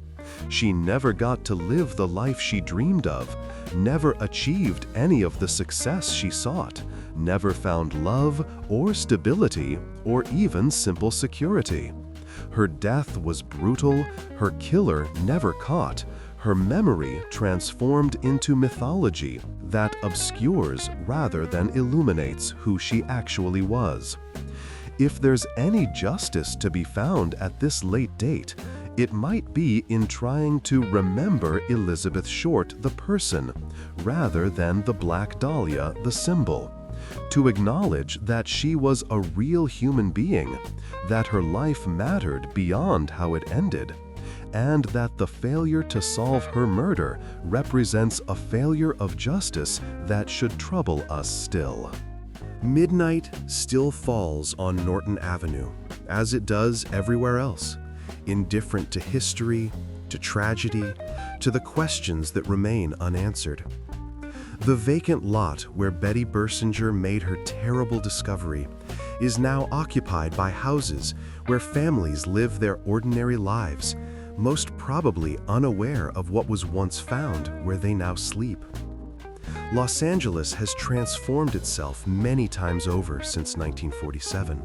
She never got to live the life she dreamed of, never achieved any of the success she sought, never found love or stability or even simple security. Her death was brutal, her killer never caught, her memory transformed into mythology that obscures rather than illuminates who she actually was. If there's any justice to be found at this late date, it might be in trying to remember Elizabeth Short, the person, rather than the Black Dahlia, the symbol. To acknowledge that she was a real human being, that her life mattered beyond how it ended, and that the failure to solve her murder represents a failure of justice that should trouble us still. Midnight still falls on Norton Avenue, as it does everywhere else, indifferent to history, to tragedy, to the questions that remain unanswered. The vacant lot where Betty Bersinger made her terrible discovery is now occupied by houses where families live their ordinary lives, most probably unaware of what was once found where they now sleep. Los Angeles has transformed itself many times over since 1947,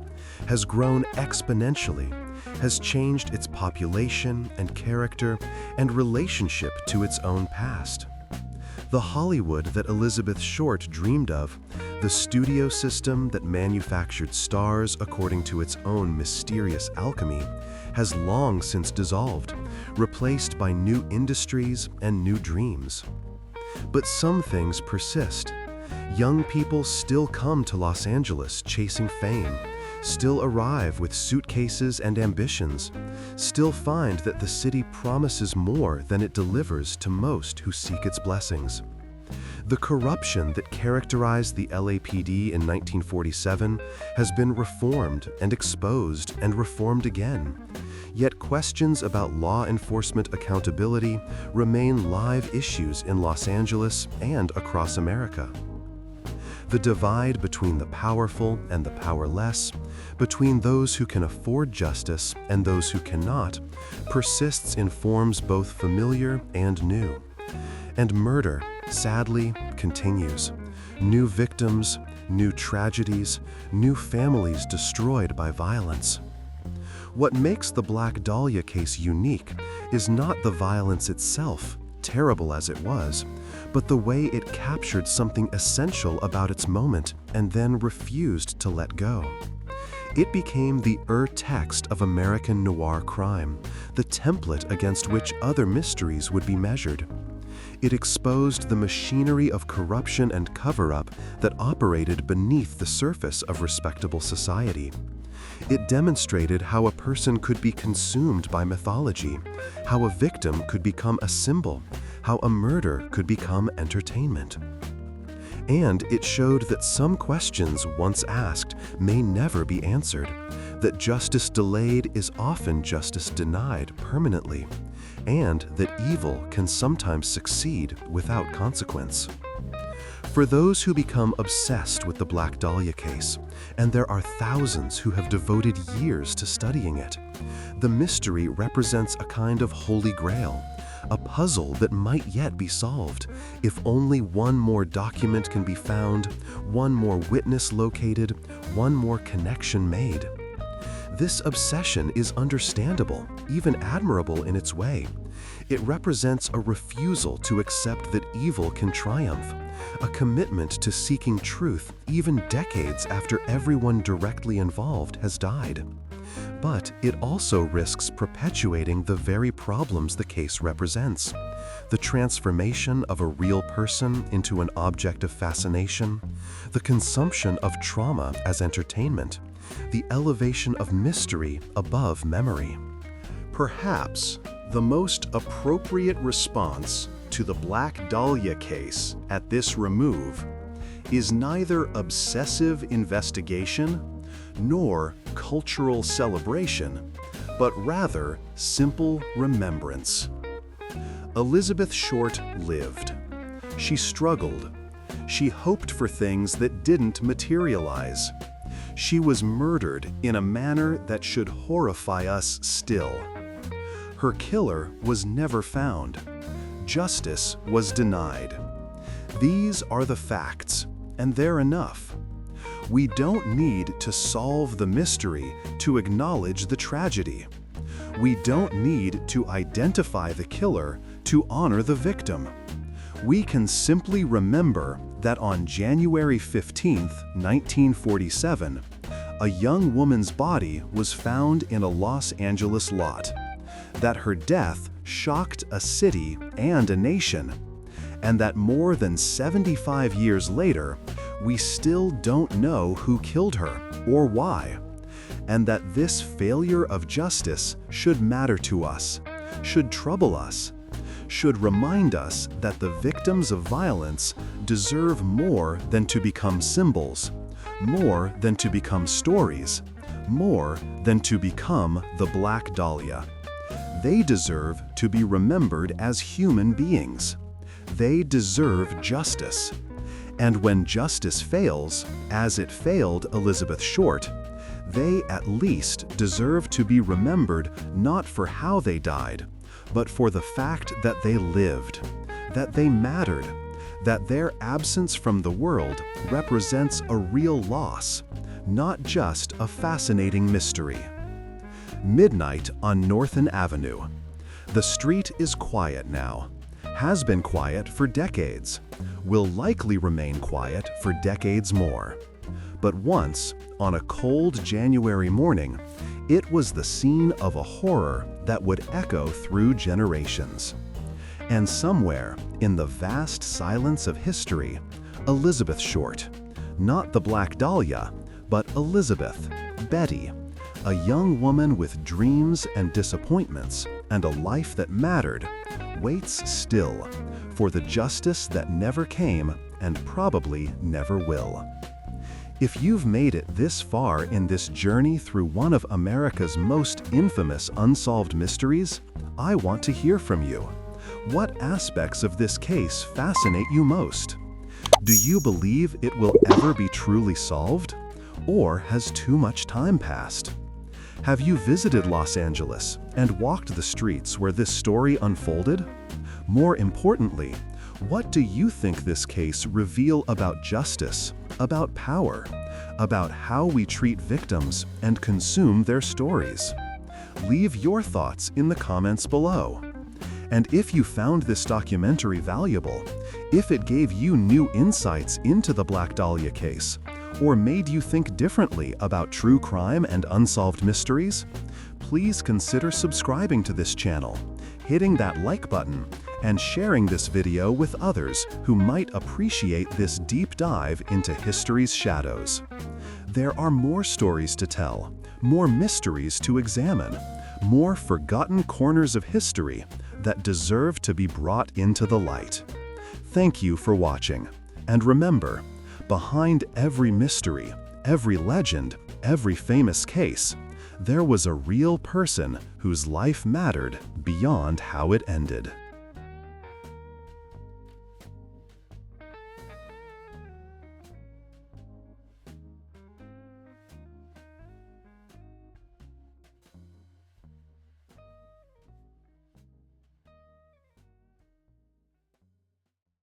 has grown exponentially, has changed its population and character and relationship to its own past. The Hollywood that Elizabeth Short dreamed of, the studio system that manufactured stars according to its own mysterious alchemy, has long since dissolved, replaced by new industries and new dreams. But some things persist. Young people still come to Los Angeles chasing fame, still arrive with suitcases and ambitions, still find that the city promises more than it delivers to most who seek its blessings. The corruption that characterized the LAPD in 1947 has been reformed and exposed and reformed again. Yet questions about law enforcement accountability remain live issues in Los Angeles and across America. The divide between the powerful and the powerless, between those who can afford justice and those who cannot, persists in forms both familiar and new. And murder, sadly, continues. New victims, new tragedies, new families destroyed by violence. What makes the Black Dahlia case unique is not the violence itself, terrible as it was, but the way it captured something essential about its moment and then refused to let go. It became the text of American noir crime, the template against which other mysteries would be measured. It exposed the machinery of corruption and cover-up that operated beneath the surface of respectable society. It demonstrated how a person could be consumed by mythology, how a victim could become a symbol, how a murder could become entertainment. And it showed that some questions once asked may never be answered, that justice delayed is often justice denied permanently, and that evil can sometimes succeed without consequence. For those who become obsessed with the Black Dahlia case, and there are thousands who have devoted years to studying it, the mystery represents a kind of holy grail, a puzzle that might yet be solved if only one more document can be found, one more witness located, one more connection made. This obsession is understandable, even admirable in its way. It represents a refusal to accept that evil can triumph, a commitment to seeking truth even decades after everyone directly involved has died. But it also risks perpetuating the very problems the case represents. The transformation of a real person into an object of fascination, the consumption of trauma as entertainment, the elevation of mystery above memory. Perhaps the most appropriate response to the Black Dahlia case at this remove is neither obsessive investigation nor cultural celebration, but rather simple remembrance. Elizabeth Short lived. She struggled. She hoped for things that didn't materialize. She was murdered in a manner that should horrify us still. Her killer was never found. Justice was denied. These are the facts, and they're enough. We don't need to solve the mystery to acknowledge the tragedy. We don't need to identify the killer to honor the victim. We can simply remember that on January 15, 1947, a young woman's body was found in a Los Angeles lot, that her death shocked a city and a nation, and that more than 75 years later, we still don't know who killed her or why, and that this failure of justice should matter to us, should trouble us, should remind us that the victims of violence deserve more than to become symbols, more than to become stories, more than to become the Black Dahlia. They deserve to be remembered as human beings. They deserve justice. And when justice fails, as it failed Elizabeth Short, they at least deserve to be remembered not for how they died, but for the fact that they lived, that they mattered, that their absence from the world represents a real loss, not just a fascinating mystery. Midnight on Norton Avenue. The street is quiet now, has been quiet for decades, will likely remain quiet for decades more. But once, on a cold January morning, it was the scene of a horror that would echo through generations. And somewhere, in the vast silence of history, Elizabeth Short, not the Black Dahlia, but Elizabeth, Betty, a young woman with dreams and disappointments and a life that mattered, waits still for the justice that never came and probably never will. If you've made it this far in this journey through one of America's most infamous unsolved mysteries, I want to hear from you. What aspects of this case fascinate you most? Do you believe it will ever be truly solved? Or has too much time passed? Have you visited Los Angeles and walked the streets where this story unfolded? More importantly, what do you think this case reveals about justice, about power, about how we treat victims and consume their stories? Leave your thoughts in the comments below. And if you found this documentary valuable, if it gave you new insights into the Black Dahlia case, or made you think differently about true crime and unsolved mysteries, please consider subscribing to this channel, hitting that like button, and sharing this video with others who might appreciate this deep dive into history's shadows. There are more stories to tell, more mysteries to examine, more forgotten corners of history that deserve to be brought into the light. Thank you for watching. And remember, behind every mystery, every legend, every famous case, there was a real person whose life mattered beyond how it ended.